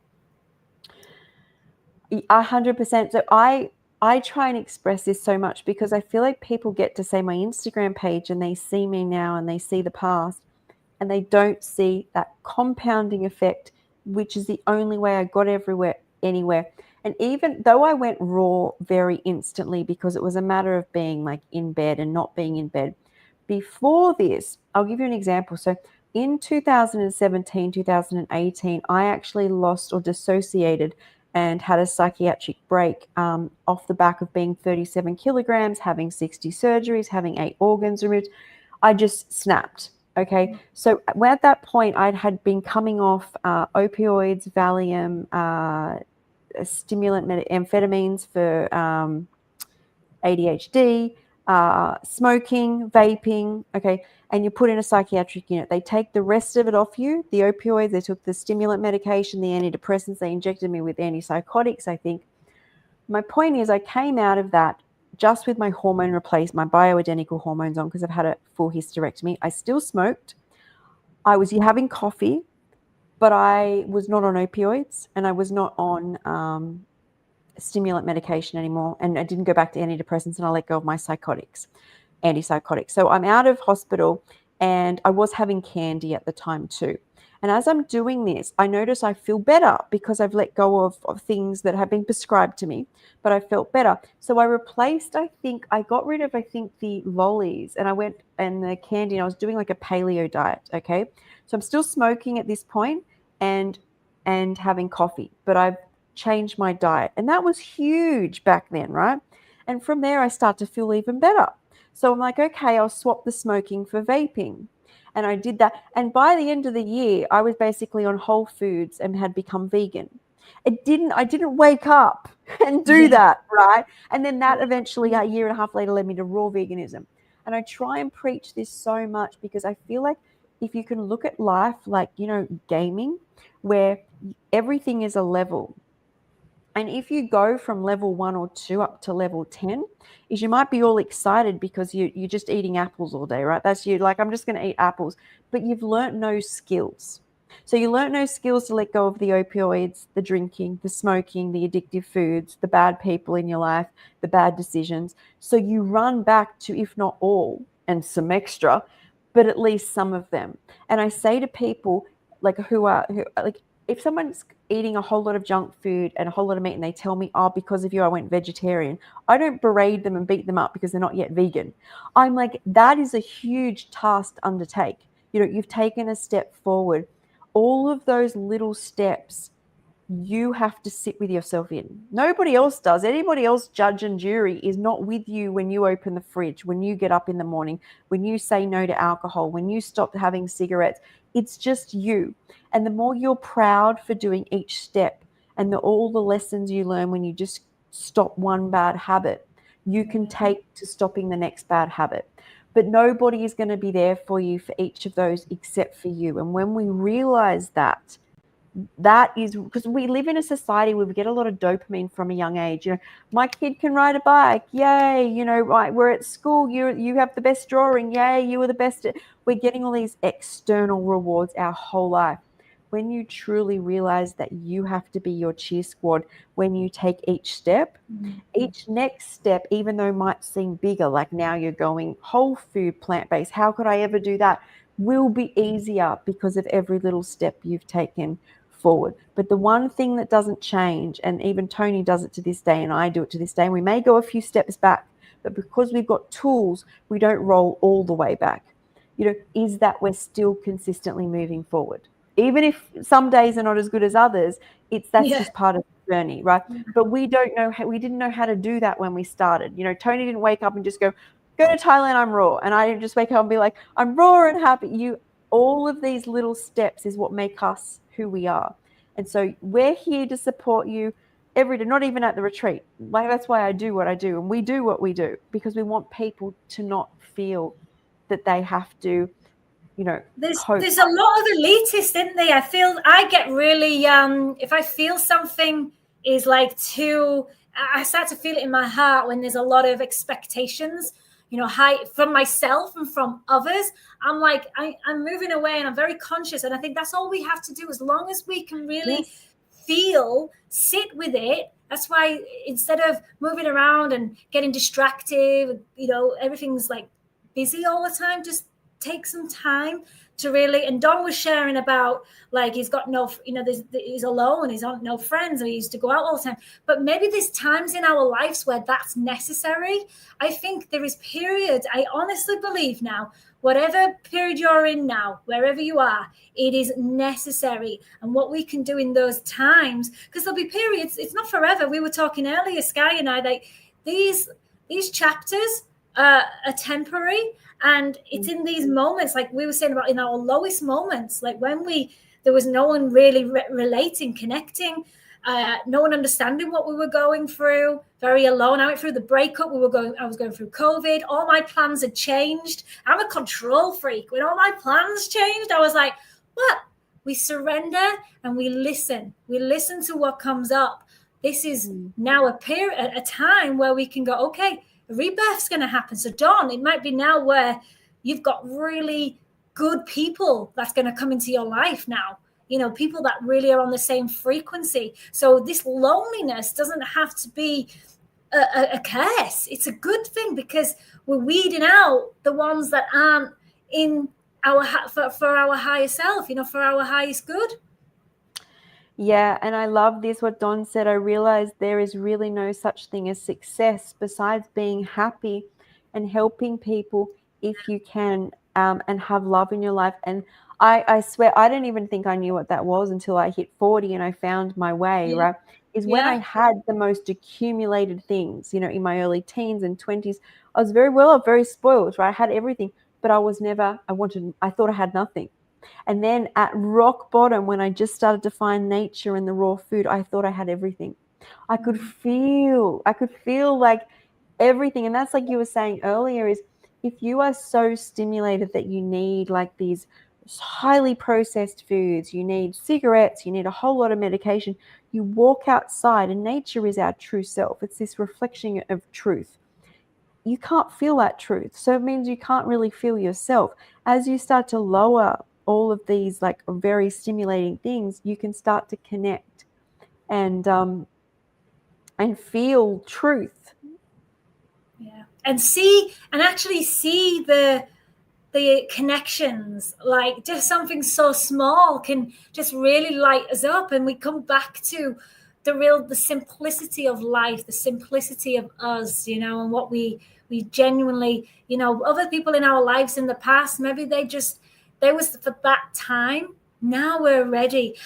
100%. So I try and express this so much because I feel like people get to say my Instagram page and they see me now and they see the past, and they don't see that compounding effect, which is the only way I got anywhere. And even though I went raw very instantly because it was a matter of being like in bed and not being in bed, before this, I'll give you an example. So in 2017, 2018, I actually lost or dissociated and had a psychiatric break off the back of being 37 kilograms, having 60 surgeries, having 8 organs removed. I just snapped. Okay, so at that point, had been coming off opioids, Valium, stimulant amphetamines for ADHD, smoking, vaping. Okay, and you're put in a psychiatric unit. They take the rest of it off you, the opioids, they took the stimulant medication, the antidepressants, they injected me with antipsychotics, I think. My point is I came out of that just with my hormone replaced, my bioidentical hormones on, because I've had a full hysterectomy. I still smoked. I was having coffee, but I was not on opioids and I was not on stimulant medication anymore. And I didn't go back to antidepressants, and I let go of my antipsychotics. So I'm out of hospital, and I was having candy at the time too. And as I'm doing this, I notice I feel better because I've let go of things that have been prescribed to me, but I felt better. So I replaced, I got rid of the lollies, and I went and the candy, and I was doing like a paleo diet. Okay. So I'm still smoking at this point and having coffee, but I've changed my diet. And that was huge back then, right? And from there, I start to feel even better. So I'm like, okay, I'll swap the smoking for vaping. And I did that. And by the end of the year, I was basically on whole foods and had become vegan. I didn't wake up and do that, right? And then that eventually a year and a half later led me to raw veganism. And I try and preach this so much because I feel like if you can look at life like, gaming, where everything is a level. And if you go from level 1 or 2 up to level 10, is you might be all excited because you're just eating apples all day, right? That's you, like, I'm just going to eat apples. But you've learnt no skills. So you learnt no skills to let go of the opioids, the drinking, the smoking, the addictive foods, the bad people in your life, the bad decisions. So you run back to, if not all, and some extra, but at least some of them. And I say to people if someone's eating a whole lot of junk food and a whole lot of meat and they tell me, oh, because of you, I went vegetarian, I don't berate them and beat them up because they're not yet vegan. I'm like, that is a huge task to undertake. You've taken a step forward. All of those little steps you have to sit with yourself in. Nobody else does. Anybody else, judge and jury, is not with you when you open the fridge, when you get up in the morning, when you say no to alcohol, when you stop having cigarettes. It's just you. And the more you're proud for doing each step and all the lessons you learn when you just stop one bad habit, you can take to stopping the next bad habit. But nobody is going to be there for you for each of those except for you. And when we realize that is because we live in a society where we get a lot of dopamine from a young age. You know, my kid can ride a bike, yay. You know, right, we're at school, you have the best drawing, yay, you were the best. We're getting all these external rewards our whole life. When you truly realize that you have to be your cheer squad when you take each step, each next step, even though it might seem bigger, like now you're going whole food, plant-based, how could I ever do that, will be easier because of every little step you've taken forward. But the one thing that doesn't change, and even Toni does it to this day, and I do it to this day, and we may go a few steps back, but because we've got tools, we don't roll all the way back. You know, is that we're still consistently moving forward. Even if some days are not as good as others, that's just part of the journey, right? But we didn't know how to do that when we started. You know, Toni didn't wake up and just go to Thailand, I'm raw. And I didn't just wake up and be like, I'm raw and happy. All of these little steps is what make us who we are. And so we're here to support you every day, not even at the retreat. Like, that's why I do what I do. And we do what we do because we want people to not feel that they have to, you know, there's a lot of elitists, isn't there? I feel I get really if I feel something is like too, I start to feel it in my heart when there's a lot of expectations, you know, high from myself and from others. I'm like, I'm moving away, and I'm very conscious. And I think that's all we have to do, as long as we can really feel, sit with it. That's why instead of moving around and getting distracted, you know, everything's like busy all the time, just take some time to really. And Don was sharing about, like, he's got no, you know, he's alone, he's on no friends, and he used to go out all the time. But maybe there's times in our lives where that's necessary. I think there is periods, I honestly believe now, whatever period you're in now, wherever you are, it is necessary. And what we can do in those times, because there'll be periods, it's not forever. We were talking earlier, Skye and I, like these chapters are temporary. And it's in these moments, like we were saying about in our lowest moments, like when there was no one really relating, connecting, no one understanding what we were going through, very alone. I went through the breakup. I was going through COVID. All my plans had changed. I'm a control freak. When all my plans changed, I was like, what? We surrender and we listen. We listen to what comes up. This is now a time where we can go, okay, rebirth's going to happen. So Dawn, it might be now where you've got really good people that's going to come into your life now, you know, people that really are on the same frequency. So this loneliness doesn't have to be a curse. It's a good thing, because we're weeding out the ones that aren't in our for our higher self, you know, for our highest good. Yeah, and I love this, what Don said. I realized there is really no such thing as success besides being happy and helping people if you can, and have love in your life. And I swear, I didn't even think I knew what that was until I hit 40 and I found my way, right? Is when I had the most accumulated things, you know, in my early teens and 20s. I was very spoiled, right? I had everything, but I thought I had nothing. And then at rock bottom, when I just started to find nature and the raw food, I thought I had everything. I could feel like everything. And that's like you were saying earlier, is if you are so stimulated that you need like these highly processed foods, you need cigarettes, you need a whole lot of medication, you walk outside, and nature is our true self. It's this reflection of truth. You can't feel that truth. So it means you can't really feel yourself. As you start to lower all of these like very stimulating things, you can start to connect and feel truth. Yeah. And actually see the connections, like just something so small can just really light us up. And we come back to the simplicity of life, the simplicity of us, you know, and what we genuinely, you know, other people in our lives in the past, maybe they was for that time, Now we're ready.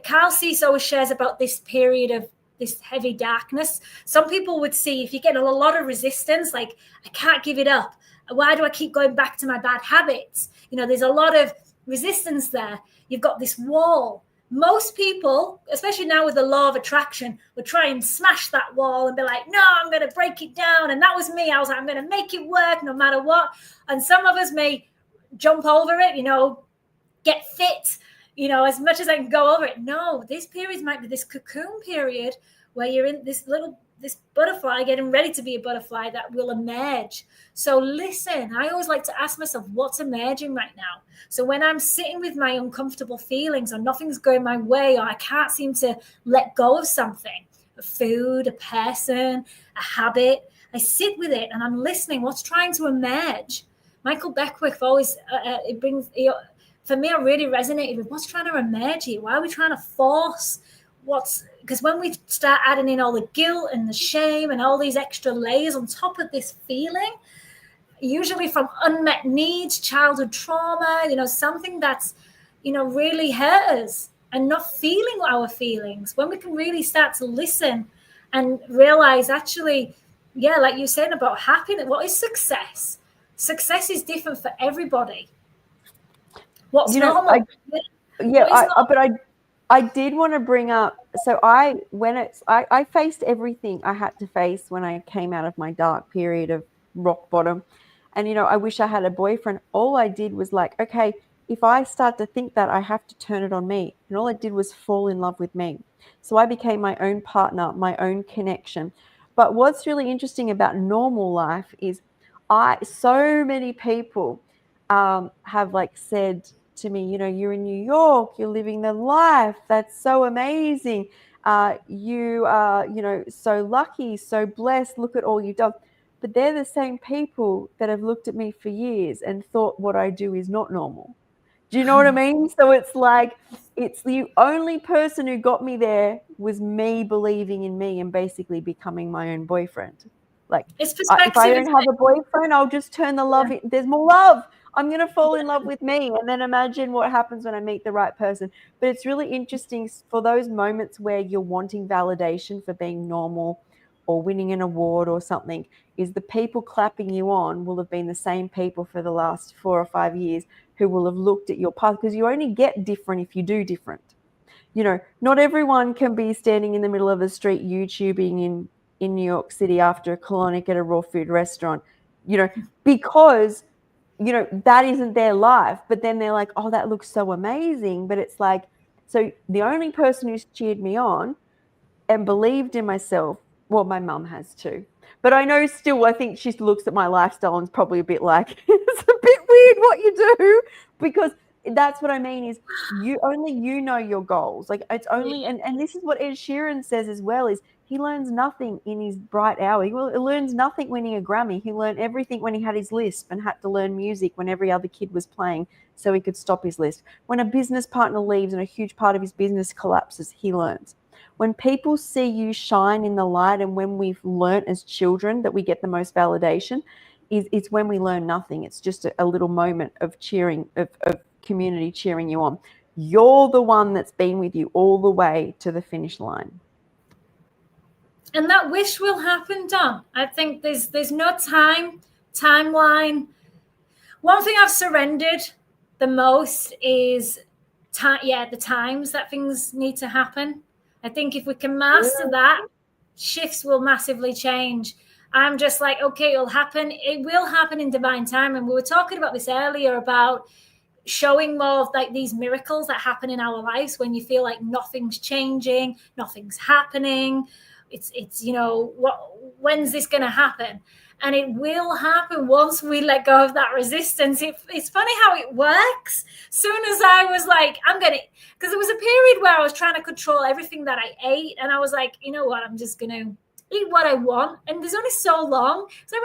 Carl Cease always shares about this period of this heavy darkness. Some people would see if you get a lot of resistance, like, I can't give it up. Why do I keep going back to my bad habits? There's a lot of resistance there. You've got this wall. Most people, especially now with the law of attraction, would try and smash that wall and be like, no, I'm going to break it down. And that was me. I was like, I'm going to make it work no matter what. And some of us may jump over it, get fit, as much as I can go over it. No, this period might be this cocoon period where you're in this butterfly getting ready to be a butterfly that will emerge. So listen, I always like to ask myself, what's emerging right now? So when I'm sitting with my uncomfortable feelings or nothing's going my way, or I can't seem to let go of something, a food, a person, a habit, I sit with it and I'm listening. What's trying to emerge? Michael Beckwith always, for me, I really resonated with what's trying to emerge here. Why are we trying to force because when we start adding in all the guilt and the shame and all these extra layers on top of this feeling, usually from unmet needs, childhood trauma, something that's, really hurt us and not feeling our feelings, when we can really start to listen and realize, actually, like you said about happiness, what is success? Success is different for everybody. What's normal? I did want to bring up, so I faced everything I had to face when I came out of my dark period of rock bottom. And, I wish I had a boyfriend. All I did was like, okay, if I start to think that, I have to turn it on me. And all I did was fall in love with me. So I became my own partner, my own connection. But what's really interesting about normal life is so many people have said to me, you're in New York, you're living the life, that's so amazing. You are, so lucky, so blessed, look at all you've done. But they're the same people that have looked at me for years and thought what I do is not normal. Do you know what I mean? So it's it's the only person who got me there was me believing in me and basically becoming my own boyfriend. It's if I don't have a boyfriend, I'll just turn the love. Yeah. There's more love. I'm going to fall in love with me, and then imagine what happens when I meet the right person. But it's really interesting for those moments where you're wanting validation for being normal or winning an award or something, is the people clapping you on will have been the same people for the last 4 or 5 years who will have looked at your path, because you only get different if you do different. Not everyone can be standing in the middle of the street YouTubing in New York City after a colonic at a raw food restaurant, because that isn't their life. But then they're like, oh, that looks so amazing. But it's so the only person who's cheered me on and believed in myself, well, my mum has too. But I know still, I think she looks at my lifestyle and is probably a bit like, it's a bit weird what you do, because that's what I mean is you know your goals. It's only, and this is what Ed Sheeran says as well, is he learns nothing in his bright hour. He learns nothing winning a Grammy. He learned everything when he had his lisp and had to learn music when every other kid was playing so he could stop his lisp. When a business partner leaves and a huge part of his business collapses, he learns. When people see you shine in the light, and when we've learnt as children that we get the most validation, is when we learn nothing. It's just a little moment of cheering, of community cheering you on. You're the one that's been with you all the way to the finish line. And that wish will happen, Dom. I think there's no timeline. One thing I've surrendered the most is the times that things need to happen. I think if we can master that, shifts will massively change. I'm just like, okay, it'll happen. It will happen in divine time. And we were talking about this earlier about showing more of these miracles that happen in our lives when you feel like nothing's changing, nothing's happening. It's when's this going to happen? And it will happen once we let go of that resistance. It's funny how it works. Soon as I was like, because there was a period where I was trying to control everything that I ate. And I was like, you know what, I'm just going to eat what I want. And there's only so long. So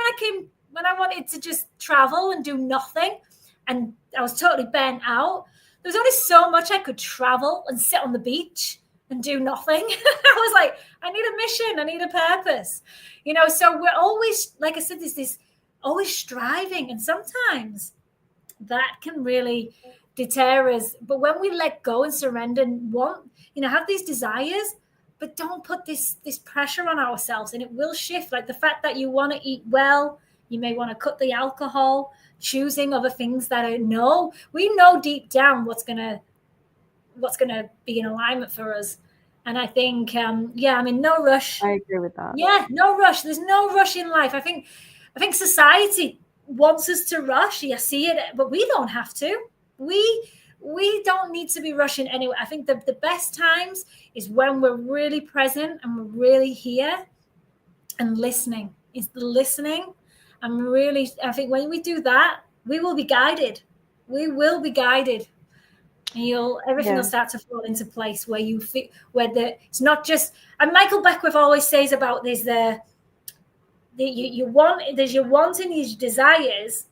when I wanted to just travel and do nothing, and I was totally burnt out, there's only so much I could travel and sit on the beach and do nothing. I was like, I need a mission. I need a purpose. So we're always, like I said, this always striving. And sometimes that can really deter us. But when we let go and surrender and want, have these desires, but don't put this pressure on ourselves, and it will shift. Like the fact that you want to eat well, you may want to cut the alcohol, choosing other things that we know deep down what's gonna be in alignment for us. And I think, no rush. I agree with that. Yeah, no rush. There's no rush in life. I think society wants us to rush. You see it, but we don't have to. We don't need to be rushing anyway. I think the best times is when we're really present and we're really here and listening. It's the listening. I think when we do that, we will be guided. We will be guided. And everything will start to fall into place where you feel it's not just. And Michael Beckwith always says about there's your wanting, these desires,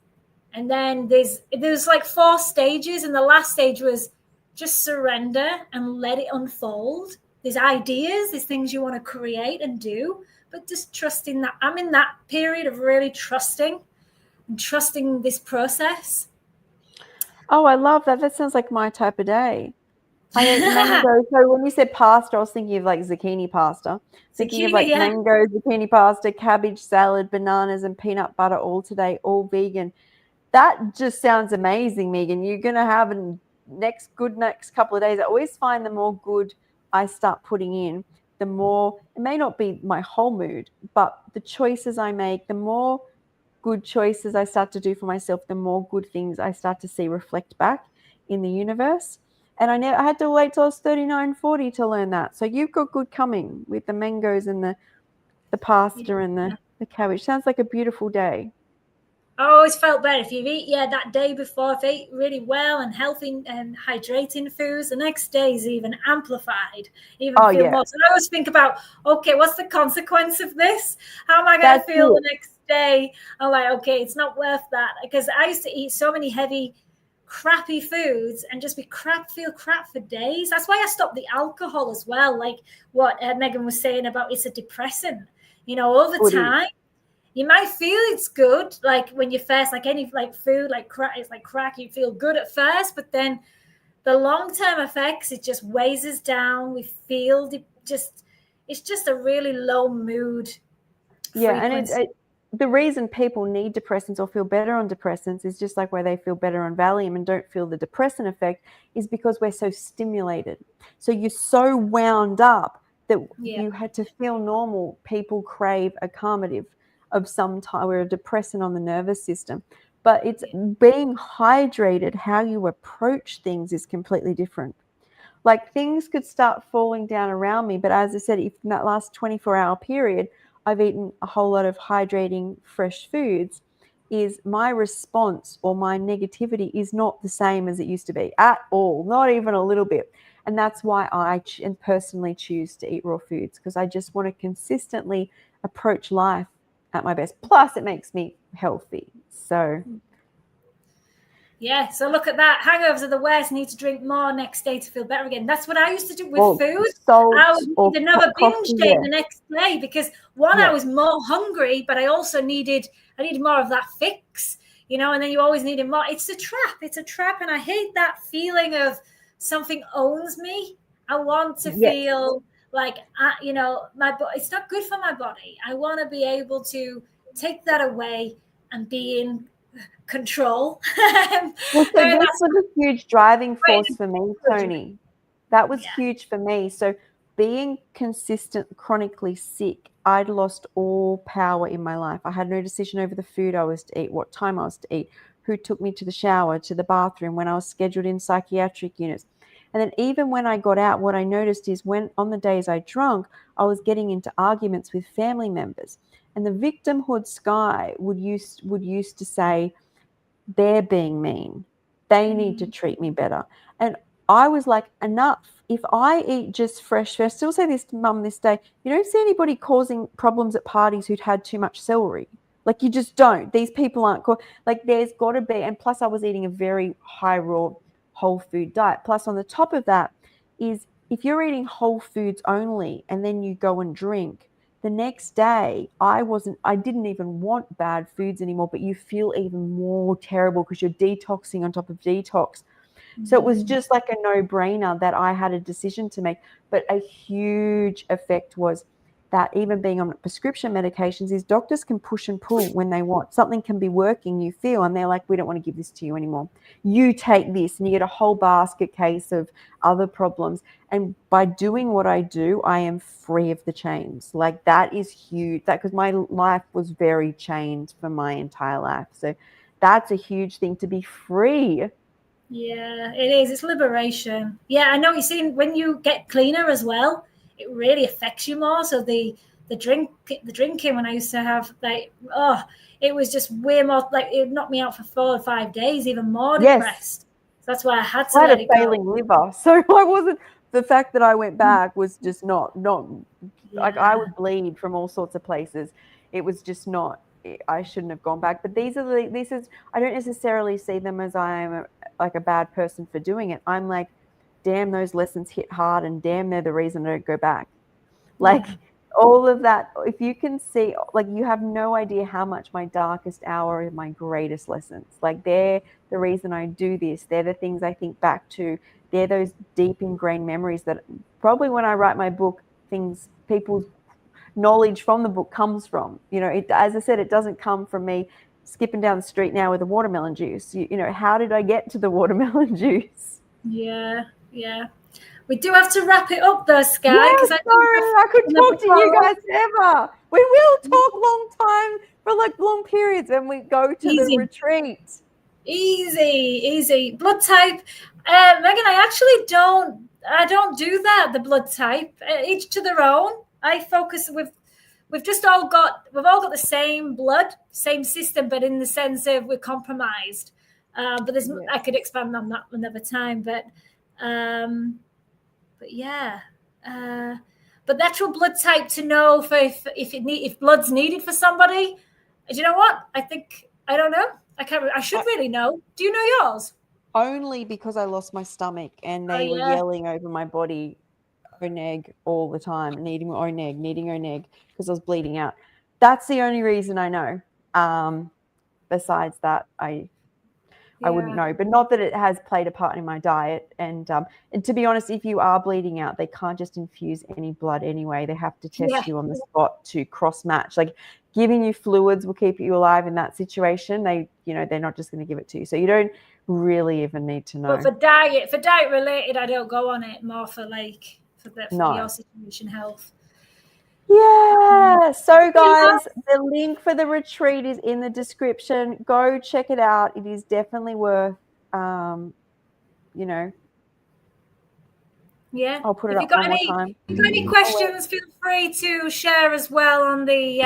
and then there's like 4 stages, and the last stage was just surrender and let it unfold. There's ideas, there's things you want to create and do, but just trusting that. I'm in that period of really trusting this process. Oh, I love that. That sounds like my type of day. I eat mango. So when you said pasta, I was thinking of like zucchini pasta. Thinking of like mango, zucchini pasta, cabbage salad, bananas, and peanut butter all today, all vegan. That just sounds amazing, Megan. You're going to have a next couple of days. I always find the more good I start putting in, the more, it may not be my whole mood, but the choices I make, the more good choices I start to do for myself, the more good things I start to see reflect back in the universe. And I had to wait till I was 39, 40 to learn that. So you've got good coming with the mangoes and the pasta and the cabbage. Sounds like a beautiful day. I always felt better if you eat, that day before, if you eat really well and healthy and hydrating foods, the next day is even amplified, more. So I always think about, okay, what's the consequence of this? How am I going to feel the next day? I'm like, okay, it's not worth that. Because I used to eat so many heavy, crappy foods and just feel crap for days. That's why I stopped the alcohol as well. Like what Megan was saying about it's a depressant, over time. You might feel it's good, like when you first, like any food, like crack, it's like crack. You feel good at first, but then the long-term effects, it just weighs us down. We feel it's just a really low mood. Yeah, and the reason people need depressants or feel better on depressants is just like where they feel better on Valium and don't feel the depressant effect is because we're so stimulated. So you're so wound up that you had to feel normal. People crave a calmative of some type or a depressant on the nervous system. But it's being hydrated, how you approach things is completely different. Like things could start falling down around me, but as I said, if in that last 24-hour period, I've eaten a whole lot of hydrating fresh foods, is my response or my negativity is not the same as it used to be at all, not even a little bit. And that's why I personally choose to eat raw foods, because I just want to consistently approach life at my best. Plus, it makes me healthy. So so look at that. Hangovers are the worst. Need to drink more next day to feel better again. That's what I used to do with food. I would need another binge day the next day because I was more hungry, but I also needed more of that fix, and then you always needed more. It's a trap. It's a trap. And I hate that feeling of something owns me. I want to feel like, it's not good for my body. I want to be able to take that away and be in control. Well, so this was a huge driving force for me, Toni. That was huge for me. So being consistent, chronically sick, I'd lost all power in my life. I had no decision over the food I was to eat, what time I was to eat, who took me to the shower, to the bathroom, when I was scheduled in psychiatric units. And then even when I got out, what I noticed is when on the days I drank, I was getting into arguments with family members. And the victimhood Skye would used to say, they're being mean. They need to treat me better. And I was like, enough. If I eat just fresh, I still say this to Mum this day, you don't see anybody causing problems at parties who'd had too much celery. Like you just don't. These people aren't like there's got to be. And plus I was eating a very high raw whole food diet. Plus on the top of that is if you're eating whole foods only and then you go and drink, the next day I didn't even want bad foods anymore, but you feel even more terrible because you're detoxing on top of detox. So it was just like a no-brainer that I had a decision to make. But a huge effect was that even being on prescription medications is doctors can push and pull when they want. Something can be working, you feel, and they're like, we don't want to give this to you anymore. You take this, and you get a whole basket case of other problems. And by doing what I do, I am free of the chains. Like, that is huge. That, because my life was very chained for my entire life. So that's a huge thing, to be free. Yeah, it is. It's liberation. Yeah, I know. You see, when you get cleaner as well, it really affects you more. So the drinking when I used to have, like, it was just way more, like, it knocked me out for 4 or 5 days, even more depressed. So that's why I had to I had let a it go. failing liver, so I wasn't. The fact that I went back was just not like, I would bleed from all sorts of places. It was just not. I shouldn't have gone back. But this is. I don't necessarily see them as I'm like a bad person for doing it. I'm like, damn, those lessons hit hard, and damn, they're the reason I don't go back. Like, all of that, if you can see, like, you have no idea how much my darkest hour is my greatest lessons. Like, they're the reason I do this. They're the things I think back to. They're those deep ingrained memories that probably when I write my book, people's knowledge from the book comes from. As I said, it doesn't come from me skipping down the street now with a watermelon juice. How did I get to the watermelon juice? Yeah. We do have to wrap it up though, Skye. Yes, I could talk to you guys forever. We will talk long time for like long periods when we go to the retreat. Easy. Blood type. Megan, I don't do that, the blood type. Each to their own. I focus we've all got the same blood, same system, but in the sense of we're compromised. But I could expand on that another time. But yeah. But natural blood type to know if blood's needed for somebody. Do you know what? I don't know. I should really know. Do you know yours? Only because I lost my stomach and they were yelling over my body, oneg, all the time, needing oneg, because I was bleeding out. That's the only reason I know. Besides that, I wouldn't know, but not that it has played a part in my diet. And to be honest, if you are bleeding out, they can't just infuse any blood anyway. They have to test you on the spot to cross match. Like, giving you fluids will keep you alive in that situation. They're not just going to give it to you. So you don't really even need to know. But for diet related, I don't go on it. More for your situation, health. Yeah. So guys, the link for the retreat is in the description. Go check it out. It is definitely worth, Yeah. I'll put it up one more time. If you've got any questions, feel free to share as well on the.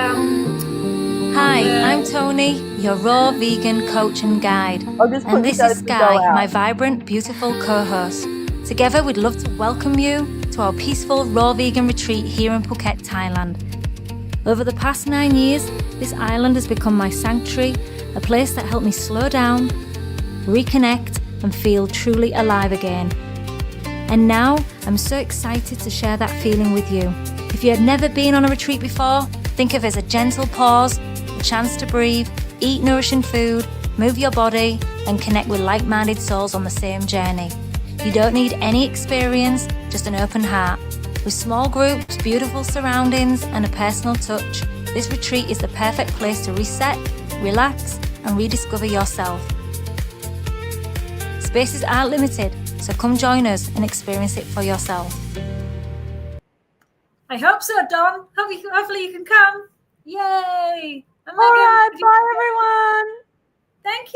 Hi, I'm Toni, your raw vegan coach and guide. And this is Skye, my vibrant, beautiful co-host. Together, we'd love to welcome you to our peaceful raw vegan retreat here in Phuket, Thailand. Over the past 9 years, this island has become my sanctuary, a place that helped me slow down, reconnect, and feel truly alive again. And now, I'm so excited to share that feeling with you. If you had never been on a retreat before, think of it as a gentle pause, a chance to breathe, eat nourishing food, move your body, and connect with like-minded souls on the same journey. You don't need any experience, just an open heart. With small groups, beautiful surroundings, and a personal touch, this retreat is the perfect place to reset, relax, and rediscover yourself. Spaces aren't limited, so come join us and experience it for yourself. I hope so, Dawn. Hopefully you can come. Yay! All right, bye everyone. Thank you.